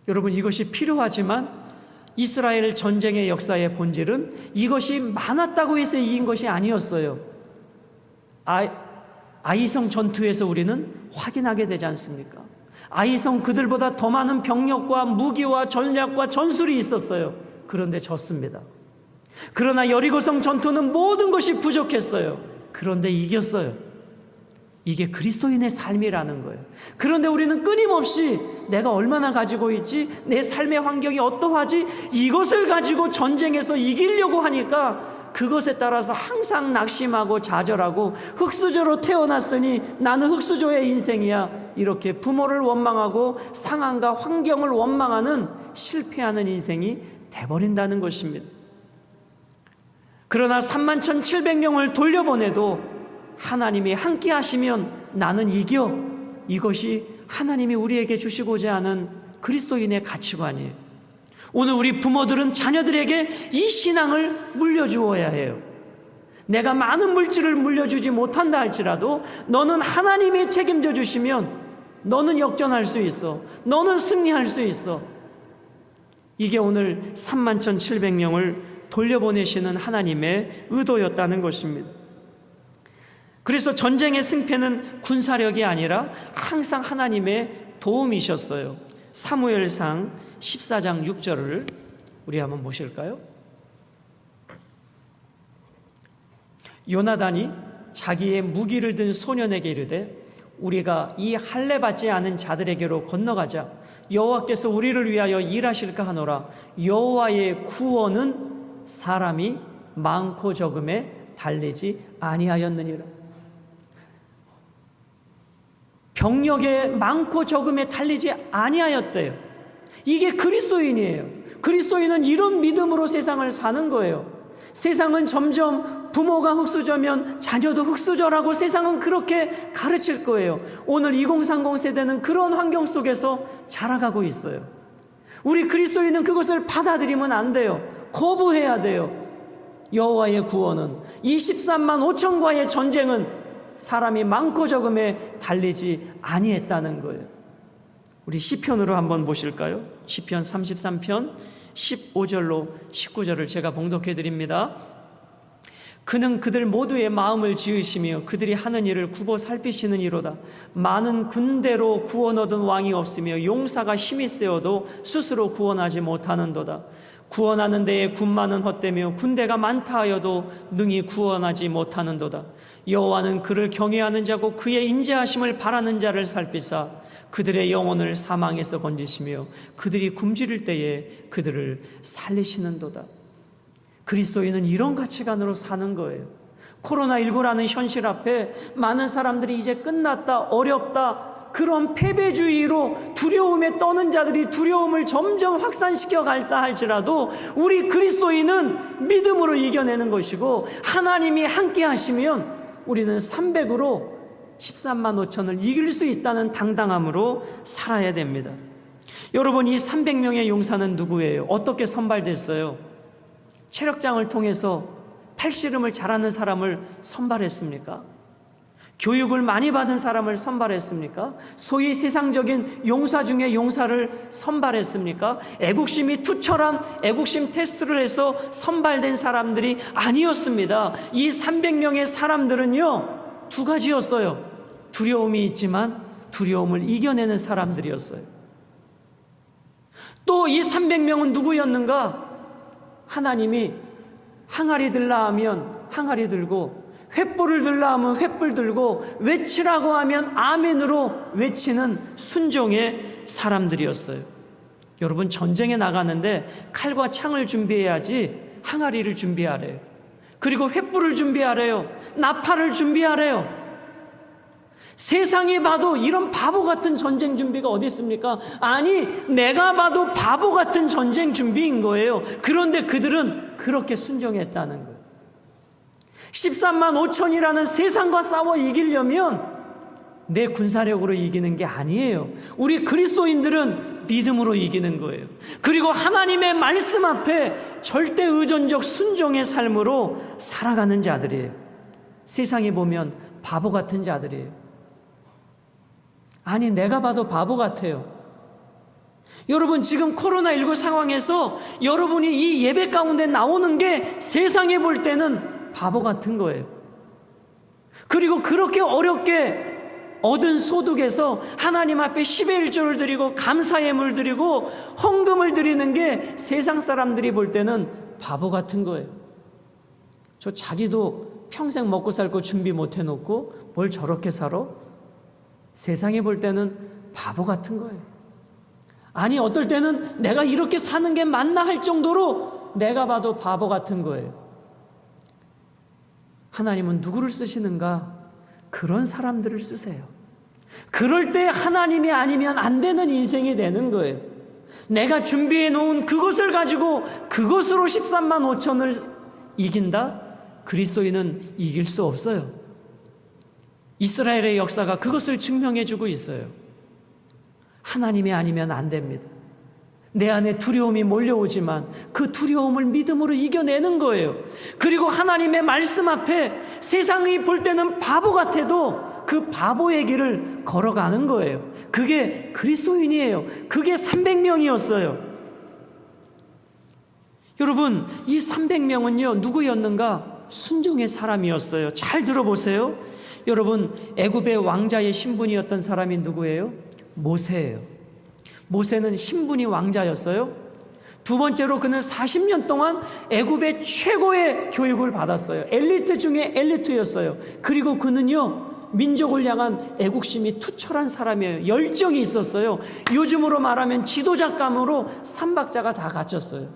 여러분, 이것이 필요하지만 이스라엘 전쟁의 역사의 본질은 이것이 많았다고 해서 이긴 것이 아니었어요. 아이성 전투에서 우리는 확인하게 되지 않습니까? 아이성 그들보다 더 많은 병력과 무기와 전략과 전술이 있었어요. 그런데 졌습니다. 그러나 여리고성 전투는 모든 것이 부족했어요. 그런데 이겼어요. 이게 그리스도인의 삶이라는 거예요. 그런데 우리는 끊임없이 내가 얼마나 가지고 있지? 내 삶의 환경이 어떠하지? 이것을 가지고 전쟁에서 이기려고 하니까 그것에 따라서 항상 낙심하고 좌절하고 흙수저로 태어났으니 나는 흙수저의 인생이야. 이렇게 부모를 원망하고 상황과 환경을 원망하는 실패하는 인생이 돼버린다는 것입니다. 그러나 31,700명을 돌려보내도 하나님이 함께 하시면 나는 이겨. 이것이 하나님이 우리에게 주시고자 하는 그리스도인의 가치관이에요. 오늘 우리 부모들은 자녀들에게 이 신앙을 물려주어야 해요. 내가 많은 물질을 물려주지 못한다 할지라도 너는 하나님이 책임져 주시면 너는 역전할 수 있어. 너는 승리할 수 있어. 이게 오늘 31,700명을 돌려보내시는 하나님의 의도였다는 것입니다. 그래서 전쟁의 승패는 군사력이 아니라 항상 하나님의 도움이셨어요. 사무엘상 14장 6절을 우리 한번 보실까요? 요나단이 자기의 무기를 든 소년에게 이르되 우리가 이 할례 받지 않은 자들에게로 건너가자. 여호와께서 우리를 위하여 일하실까 하노라. 여호와의 구원은 사람이 많고 적음에 달리지 아니하였느니라. 병력에 많고 적음에 달리지 아니하였대요. 이게 그리스도인이에요. 그리스도인은 이런 믿음으로 세상을 사는 거예요. 세상은 점점 부모가 흙수저면 자녀도 흙수저라고 세상은 그렇게 가르칠 거예요. 오늘 2030 세대는 그런 환경 속에서 자라가고 있어요. 우리 그리스도인은 그것을 받아들이면 안 돼요. 거부해야 돼요. 여호와의 구원은, 이 13만 5천과의 전쟁은 사람이 많고 적음에 달리지 아니했다는 거예요. 우리 시편으로 한번 보실까요? 시편 33편 15절로 19절을 제가 봉독해 드립니다. 그는 그들 모두의 마음을 지으시며 그들이 하는 일을 굽어 살피시는 이로다. 많은 군대로 구원 얻은 왕이 없으며 용사가 힘이 세어도 스스로 구원하지 못하는도다. 구원하는 데에 군마는 헛되며 군대가 많다 하여도 능히 구원하지 못하는도다. 여호와는 그를 경외하는 자고 그의 인자하심을 바라는 자를 살피사 그들의 영혼을 사망에서 건지시며 그들이 굶주릴 때에 그들을 살리시는도다. 그리스도인은 이런 가치관으로 사는 거예요. 코로나19라는 현실 앞에 많은 사람들이 이제 끝났다, 어렵다, 그런 패배주의로 두려움에 떠는 자들이 두려움을 점점 확산시켜 갈다 할지라도 우리 그리스도인은 믿음으로 이겨내는 것이고, 하나님이 함께 하시면 우리는 300으로 13만 5천을 이길 수 있다는 당당함으로 살아야 됩니다. 여러분, 이 300명의 용사는 누구예요? 어떻게 선발됐어요? 체력장을 통해서 팔씨름을 잘하는 사람을 선발했습니까? 교육을 많이 받은 사람을 선발했습니까? 소위 세상적인 용사 중에 용사를 선발했습니까? 애국심이 투철한 애국심 테스트를 해서 선발된 사람들이 아니었습니다. 이 300명의 사람들은요, 두 가지였어요. 두려움이 있지만 두려움을 이겨내는 사람들이었어요. 또 이 300명은 누구였는가? 하나님이 항아리 들라 하면 항아리 들고, 횃불을 들라 하면 횃불 들고, 외치라고 하면 아멘으로 외치는 순종의 사람들이었어요. 여러분, 전쟁에 나가는데 칼과 창을 준비해야지 항아리를 준비하래요. 그리고 횃불을 준비하래요. 나팔을 준비하래요. 세상이 봐도 이런 바보 같은 전쟁 준비가 어디 있습니까? 아니, 내가 봐도 바보 같은 전쟁 준비인 거예요. 그런데 그들은 그렇게 순종했다는 거예요. 13만 5천이라는 세상과 싸워 이기려면 내 군사력으로 이기는 게 아니에요. 우리 그리스도인들은 믿음으로 이기는 거예요. 그리고 하나님의 말씀 앞에 절대 의존적 순종의 삶으로 살아가는 자들이에요. 세상에 보면 바보 같은 자들이에요. 아니, 내가 봐도 바보 같아요. 여러분, 지금 코로나19 상황에서 여러분이 이 예배 가운데 나오는 게 세상에 볼 때는 바보 같은 거예요. 그리고 그렇게 어렵게 얻은 소득에서 하나님 앞에 10의 1조를 드리고 감사의 예물 드리고 헌금을 드리는 게 세상 사람들이 볼 때는 바보 같은 거예요. 저 자기도 평생 먹고 살 거 준비 못 해놓고 뭘 저렇게 살아? 세상에 볼 때는 바보 같은 거예요. 아니, 어떨 때는 내가 이렇게 사는 게 맞나 할 정도로 내가 봐도 바보 같은 거예요. 하나님은 누구를 쓰시는가? 그런 사람들을 쓰세요. 그럴 때 하나님이 아니면 안 되는 인생이 되는 거예요. 내가 준비해 놓은 그것을 가지고 그것으로 13만 5천을 이긴다? 그리스도인은 이길 수 없어요. 이스라엘의 역사가 그것을 증명해 주고 있어요. 하나님이 아니면 안 됩니다. 내 안에 두려움이 몰려오지만 그 두려움을 믿음으로 이겨내는 거예요. 그리고 하나님의 말씀 앞에 세상이 볼 때는 바보 같아도 그 바보의 길을 걸어가는 거예요. 그게 그리스도인이에요. 그게 300명이었어요. 여러분, 이 300명은요 누구였는가? 순종의 사람이었어요. 잘 들어보세요. 여러분, 애굽의 왕자의 신분이었던 사람이 누구예요? 모세예요. 모세는 신분이 왕자였어요. 두 번째로 그는 40년 동안 애굽의 최고의 교육을 받았어요. 엘리트 중에 엘리트였어요. 그리고 그는요 민족을 향한 애국심이 투철한 사람이에요. 열정이 있었어요. 요즘으로 말하면 지도자감으로 삼박자가 다 갖췄어요.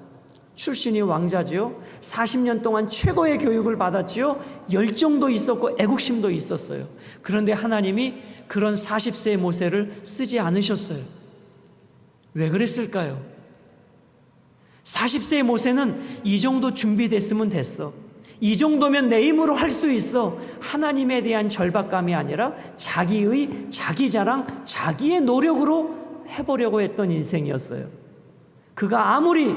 출신이 왕자지요. 40년 동안 최고의 교육을 받았지요. 열정도 있었고 애국심도 있었어요. 그런데 하나님이 그런 40세의 모세를 쓰지 않으셨어요. 왜 그랬을까요? 40세의 모세는 이 정도 준비됐으면 됐어. 이 정도면 내 힘으로 할 수 있어. 하나님에 대한 절박감이 아니라 자기의 자기 자랑, 자기의 노력으로 해보려고 했던 인생이었어요. 그가 아무리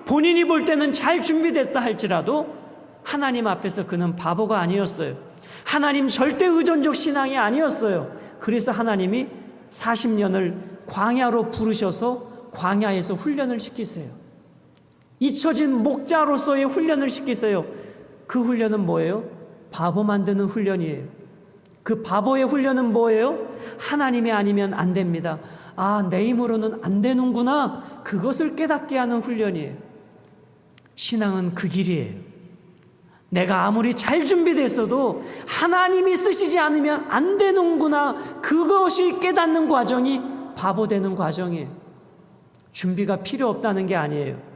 본인이 볼 때는 잘 준비됐다 할지라도 하나님 앞에서 그는 바보가 아니었어요. 하나님 절대 의존적 신앙이 아니었어요. 그래서 하나님이 40년을 광야로 부르셔서 광야에서 훈련을 시키세요. 잊혀진 목자로서의 훈련을 시키세요. 그 훈련은 뭐예요? 바보 만드는 훈련이에요. 그 바보의 훈련은 뭐예요? 하나님이 아니면 안 됩니다. 아, 내 힘으로는 안 되는구나. 그것을 깨닫게 하는 훈련이에요. 신앙은 그 길이에요. 내가 아무리 잘 준비됐어도 하나님이 쓰시지 않으면 안 되는구나. 그것이 깨닫는 과정이 바보 되는 과정이에요. 준비가 필요 없다는 게 아니에요.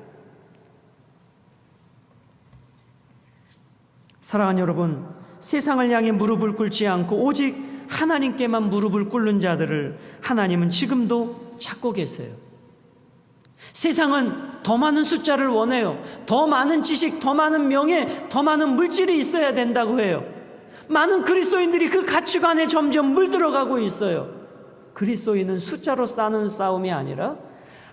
사랑하는 여러분, 세상을 향해 무릎을 꿇지 않고 오직 하나님께만 무릎을 꿇는 자들을 하나님은 지금도 찾고 계세요. 세상은 더 많은 숫자를 원해요. 더 많은 지식, 더 많은 명예, 더 많은 물질이 있어야 된다고 해요. 많은 그리스도인들이 그 가치관에 점점 물들어가고 있어요. 그리스도인은 숫자로 싸우는 싸움이 아니라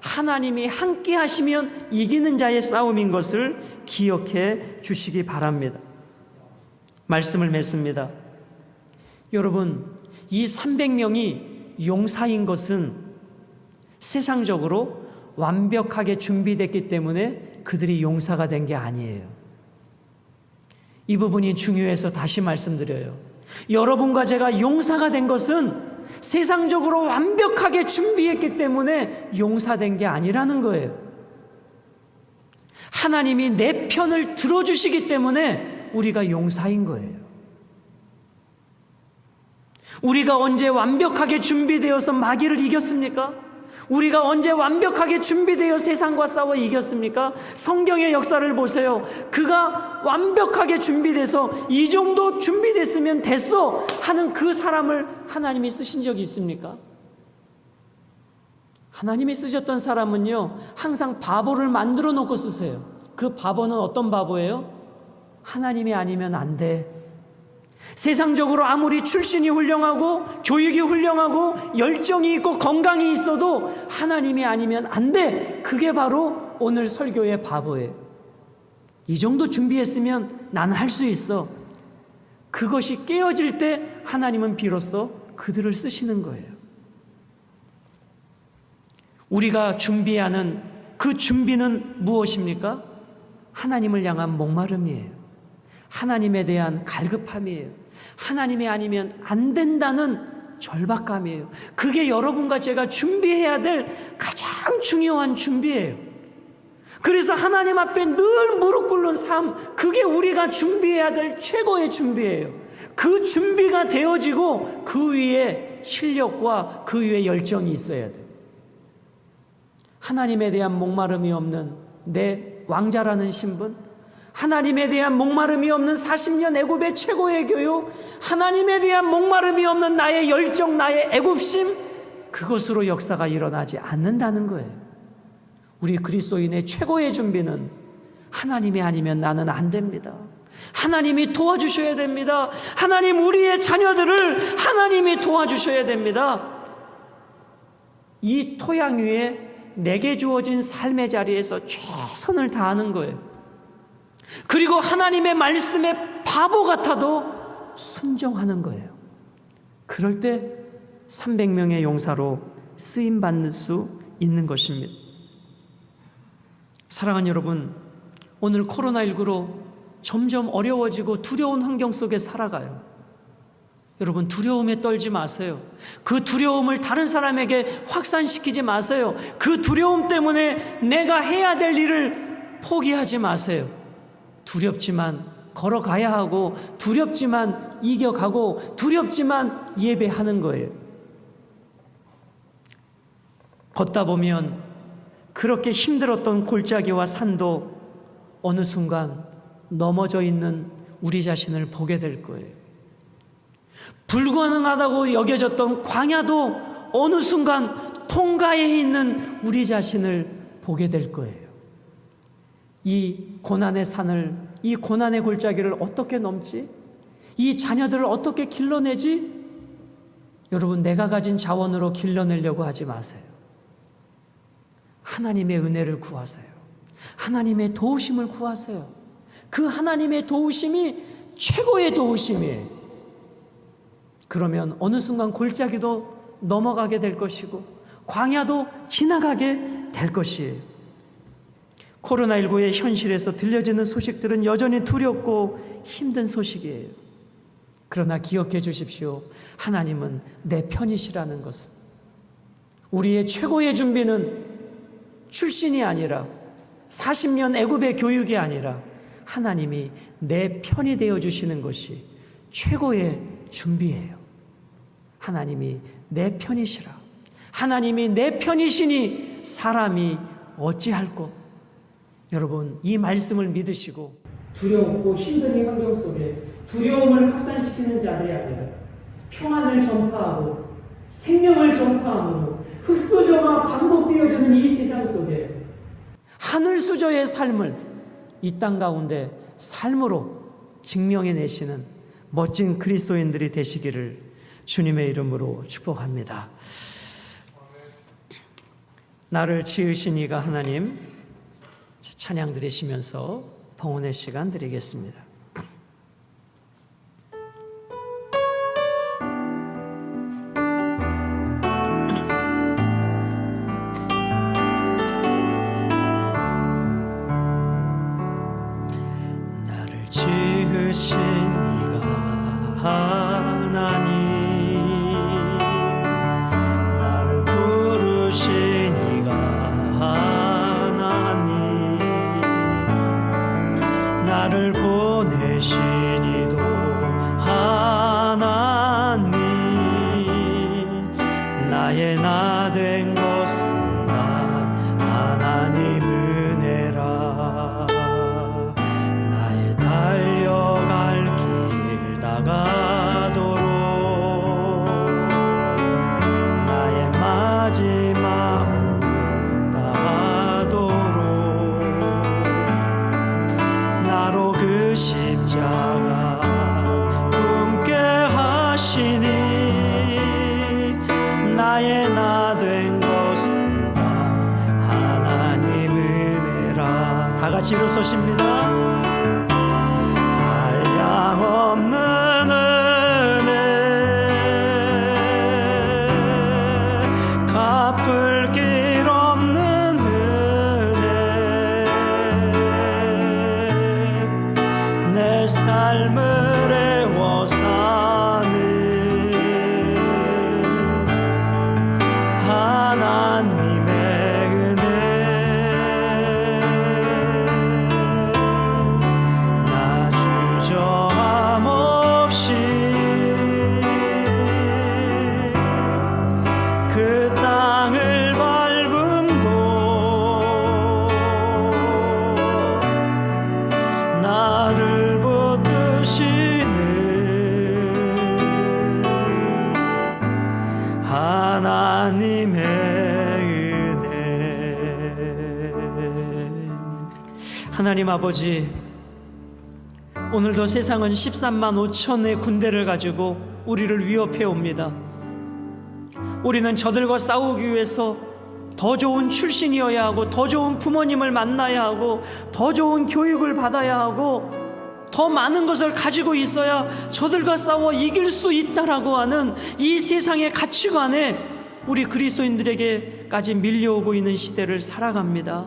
하나님이 함께 하시면 이기는 자의 싸움인 것을 기억해 주시기 바랍니다. 말씀을 맺습니다. 여러분, 이 300명이 용사인 것은 세상적으로 완벽하게 준비됐기 때문에 그들이 용사가 된 게 아니에요. 이 부분이 중요해서 다시 말씀드려요. 여러분과 제가 용사가 된 것은 세상적으로 완벽하게 준비했기 때문에 용사된 게 아니라는 거예요. 하나님이 내 편을 들어주시기 때문에 우리가 용사인 거예요. 우리가 언제 완벽하게 준비되어서 마귀를 이겼습니까? 우리가 언제 완벽하게 준비되어 세상과 싸워 이겼습니까? 성경의 역사를 보세요. 그가 완벽하게 준비돼서 이 정도 준비됐으면 됐어 하는 그 사람을 하나님이 쓰신 적이 있습니까? 하나님이 쓰셨던 사람은요, 항상 바보를 만들어 놓고 쓰세요. 그 바보는 어떤 바보예요? 하나님이 아니면 안 돼. 세상적으로 아무리 출신이 훌륭하고 교육이 훌륭하고 열정이 있고 건강이 있어도 하나님이 아니면 안 돼. 그게 바로 오늘 설교의 바보예요. 이 정도 준비했으면 나는 할 수 있어. 그것이 깨어질 때 하나님은 비로소 그들을 쓰시는 거예요. 우리가 준비하는 그 준비는 무엇입니까? 하나님을 향한 목마름이에요. 하나님에 대한 갈급함이에요. 하나님이 아니면 안 된다는 절박감이에요. 그게 여러분과 제가 준비해야 될 가장 중요한 준비예요. 그래서 하나님 앞에 늘 무릎 꿇는 삶, 그게 우리가 준비해야 될 최고의 준비예요. 그 준비가 되어지고 그 위에 실력과 그 위에 열정이 있어야 돼요. 하나님에 대한 목마름이 없는 내 왕자라는 신분, 하나님에 대한 목마름이 없는 40년 애굽의 최고의 교육, 하나님에 대한 목마름이 없는 나의 열정, 나의 애굽심, 그것으로 역사가 일어나지 않는다는 거예요. 우리 그리스도인의 최고의 준비는 하나님이 아니면 나는 안 됩니다. 하나님이 도와주셔야 됩니다. 하나님, 우리의 자녀들을 하나님이 도와주셔야 됩니다. 이 토양 위에 내게 주어진 삶의 자리에서 최선을 다하는 거예요. 그리고 하나님의 말씀에 바보 같아도 순종하는 거예요. 그럴 때 300명의 용사로 쓰임받을 수 있는 것입니다. 사랑하는 여러분, 오늘 코로나19로 점점 어려워지고 두려운 환경 속에 살아가요. 여러분, 두려움에 떨지 마세요. 그 두려움을 다른 사람에게 확산시키지 마세요. 그 두려움 때문에 내가 해야 될 일을 포기하지 마세요. 두렵지만 걸어가야 하고 두렵지만 이겨가고 두렵지만 예배하는 거예요. 걷다 보면 그렇게 힘들었던 골짜기와 산도 어느 순간 넘어져 있는 우리 자신을 보게 될 거예요. 불가능하다고 여겨졌던 광야도 어느 순간 통과해 있는 우리 자신을 보게 될 거예요. 이 고난의 산을, 이 고난의 골짜기를 어떻게 넘지? 이 자녀들을 어떻게 길러내지? 여러분, 내가 가진 자원으로 길러내려고 하지 마세요. 하나님의 은혜를 구하세요. 하나님의 도우심을 구하세요. 그 하나님의 도우심이 최고의 도우심이에요. 그러면 어느 순간 골짜기도 넘어가게 될 것이고 광야도 지나가게 될 것이에요. 코로나19의 현실에서 들려지는 소식들은 여전히 두렵고 힘든 소식이에요. 그러나 기억해 주십시오. 하나님은 내 편이시라는 것을. 우리의 최고의 준비는 출신이 아니라 40년 애굽의 교육이 아니라 하나님이 내 편이 되어주시는 것이 최고의 준비예요. 하나님이 내 편이시라. 하나님이 내 편이시니 사람이 어찌할꼬. 여러분, 이 말씀을 믿으시고 두려웠고 힘든 이 환경 속에 두려움을 확산시키는 자들이 아니라 평안을 전파하고 생명을 전파하므로 흙수저가 반복되어지는 이 세상 속에 하늘수저의 삶을 이 땅 가운데 삶으로 증명해내시는 멋진 그리스도인들이 되시기를 주님의 이름으로 축복합니다. 나를 지으신 이가 하나님, 찬양 드리시면서 봉헌의 시간 드리겠습니다. 나를 지으신 이가 하나님, 나를 부르신 이가 하나님, 나를 보내신 이도 하나님, 나의 나 된 것은 나 하나님 은혜라. 나의 달려갈 길 다가도록 나의 마지막 다하도록 나로 그 십자가 품게 하시니 나의 나 된 것은 나 하나님 은혜라. 다 같이 일어서십니다. 한량없는 은혜, 갚을 길 없는 은혜, 내 삶을 애워 사는 하나님의 은혜, 나 주저함 없이 그 땅을 밟음도 나를 붙드시는 하나님의 은혜. 하나님 아버지, 오늘도 세상은 13만 5천의 군대를 가지고 우리를 위협해 옵니다. 우리는 저들과 싸우기 위해서 더 좋은 출신이어야 하고, 더 좋은 부모님을 만나야 하고, 더 좋은 교육을 받아야 하고, 더 많은 것을 가지고 있어야 저들과 싸워 이길 수 있다라고 하는 이 세상의 가치관에 우리 그리스도인들에게까지 밀려오고 있는 시대를 살아갑니다.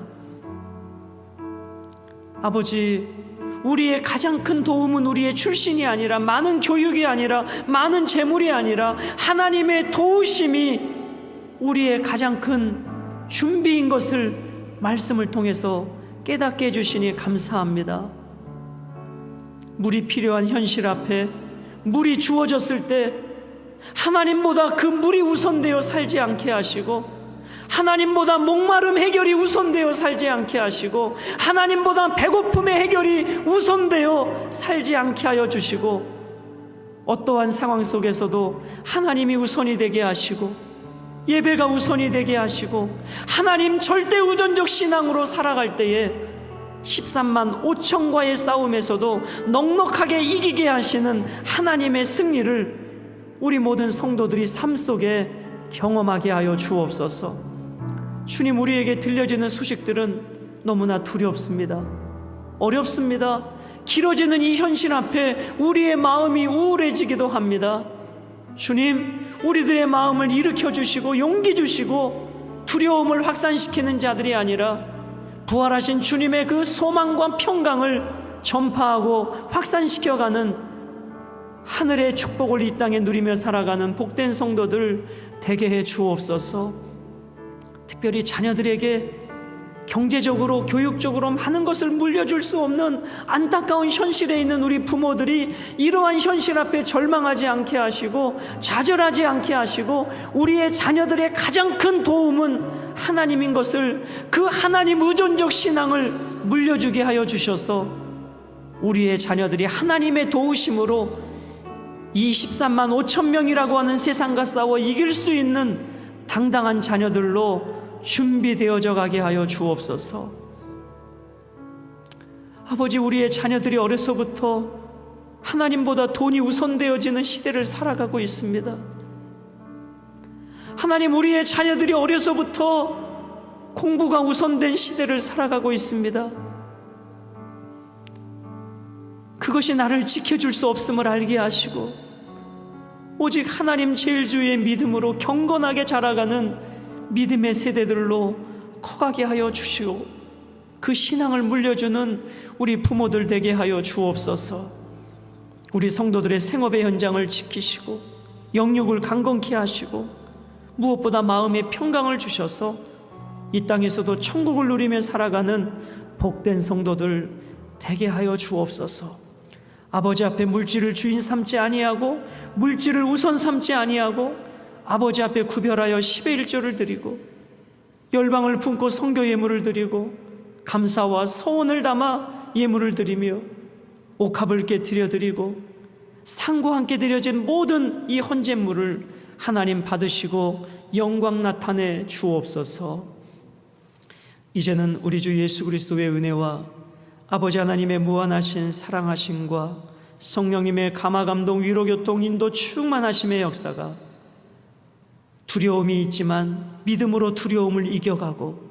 아버지, 우리의 가장 큰 도움은 우리의 출신이 아니라, 많은 교육이 아니라, 많은 재물이 아니라 하나님의 도우심이 우리의 가장 큰 준비인 것을 말씀을 통해서 깨닫게 해주시니 감사합니다. 물이 필요한 현실 앞에 물이 주어졌을 때 하나님보다 그 물이 우선되어 살지 않게 하시고, 하나님보다 목마름 해결이 우선되어 살지 않게 하시고, 하나님보다 배고픔의 해결이 우선되어 살지 않게 하여 주시고, 어떠한 상황 속에서도 하나님이 우선이 되게 하시고 예배가 우선이 되게 하시고 하나님 절대 우선적 신앙으로 살아갈 때에 13만 5천과의 싸움에서도 넉넉하게 이기게 하시는 하나님의 승리를 우리 모든 성도들이 삶 속에 경험하게 하여 주옵소서. 주님, 우리에게 들려지는 소식들은 너무나 두렵습니다. 어렵습니다. 길어지는 이 현실 앞에 우리의 마음이 우울해지기도 합니다. 주님, 우리들의 마음을 일으켜 주시고 용기 주시고 두려움을 확산시키는 자들이 아니라 부활하신 주님의 그 소망과 평강을 전파하고 확산시켜가는 하늘의 축복을 이 땅에 누리며 살아가는 복된 성도들 되게 해 주옵소서. 특별히 자녀들에게 경제적으로 교육적으로 많은 것을 물려줄 수 없는 안타까운 현실에 있는 우리 부모들이 이러한 현실 앞에 절망하지 않게 하시고 좌절하지 않게 하시고, 우리의 자녀들의 가장 큰 도움은 하나님인 것을, 그 하나님 의존적 신앙을 물려주게 하여 주셔서 우리의 자녀들이 하나님의 도우심으로 이 13만 5천 명이라고 하는 세상과 싸워 이길 수 있는 당당한 자녀들로 준비되어져 가게 하여 주옵소서. 아버지, 우리의 자녀들이 어려서부터 하나님보다 돈이 우선되어지는 시대를 살아가고 있습니다. 하나님, 우리의 자녀들이 어려서부터 공부가 우선된 시대를 살아가고 있습니다. 그것이 나를 지켜줄 수 없음을 알게 하시고 오직 하나님 제일주의 믿음으로 경건하게 자라가는 믿음의 세대들로 커가게 하여 주시고 그 신앙을 물려주는 우리 부모들 되게 하여 주옵소서. 우리 성도들의 생업의 현장을 지키시고 영육을 강건케 하시고 무엇보다 마음의 평강을 주셔서 이 땅에서도 천국을 누리며 살아가는 복된 성도들 되게 하여 주옵소서. 아버지 앞에 물질을 주인 삼지 아니하고 물질을 우선 삼지 아니하고 아버지 앞에 구별하여 10의 1조를 드리고 열방을 품고 성교 예물을 드리고 감사와 서원을 담아 예물을 드리며 옥합을 깨뜨려 드리고 상과 함께 드려진 모든 이 헌제물을 하나님 받으시고 영광 나타내 주옵소서. 이제는 우리 주 예수 그리스도의 은혜와 아버지 하나님의 무한하신 사랑하심과 성령님의 감화감동 위로교통 인도 충만하심의 역사가 두려움이 있지만 믿음으로 두려움을 이겨가고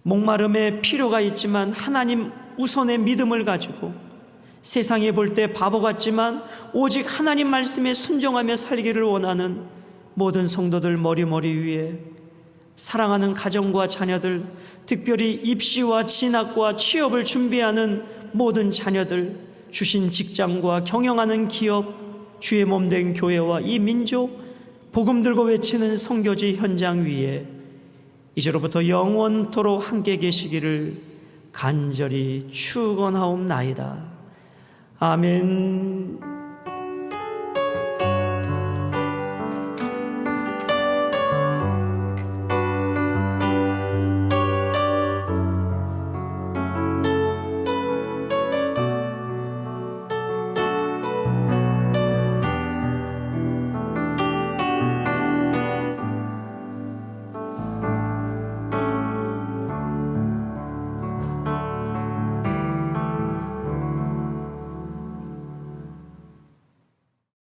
목마름에 필요가 있지만 하나님 우선의 믿음을 가지고 세상에 볼 때 바보 같지만 오직 하나님 말씀에 순종하며 살기를 원하는 모든 성도들 머리 위에 사랑하는 가정과 자녀들, 특별히 입시와 진학과 취업을 준비하는 모든 자녀들, 주신 직장과 경영하는 기업, 주의 몸된 교회와 이 민족, 복음 들고 외치는 선교지 현장 위에 이제로부터 영원토록 함께 계시기를 간절히 축원하옵나이다. 아멘.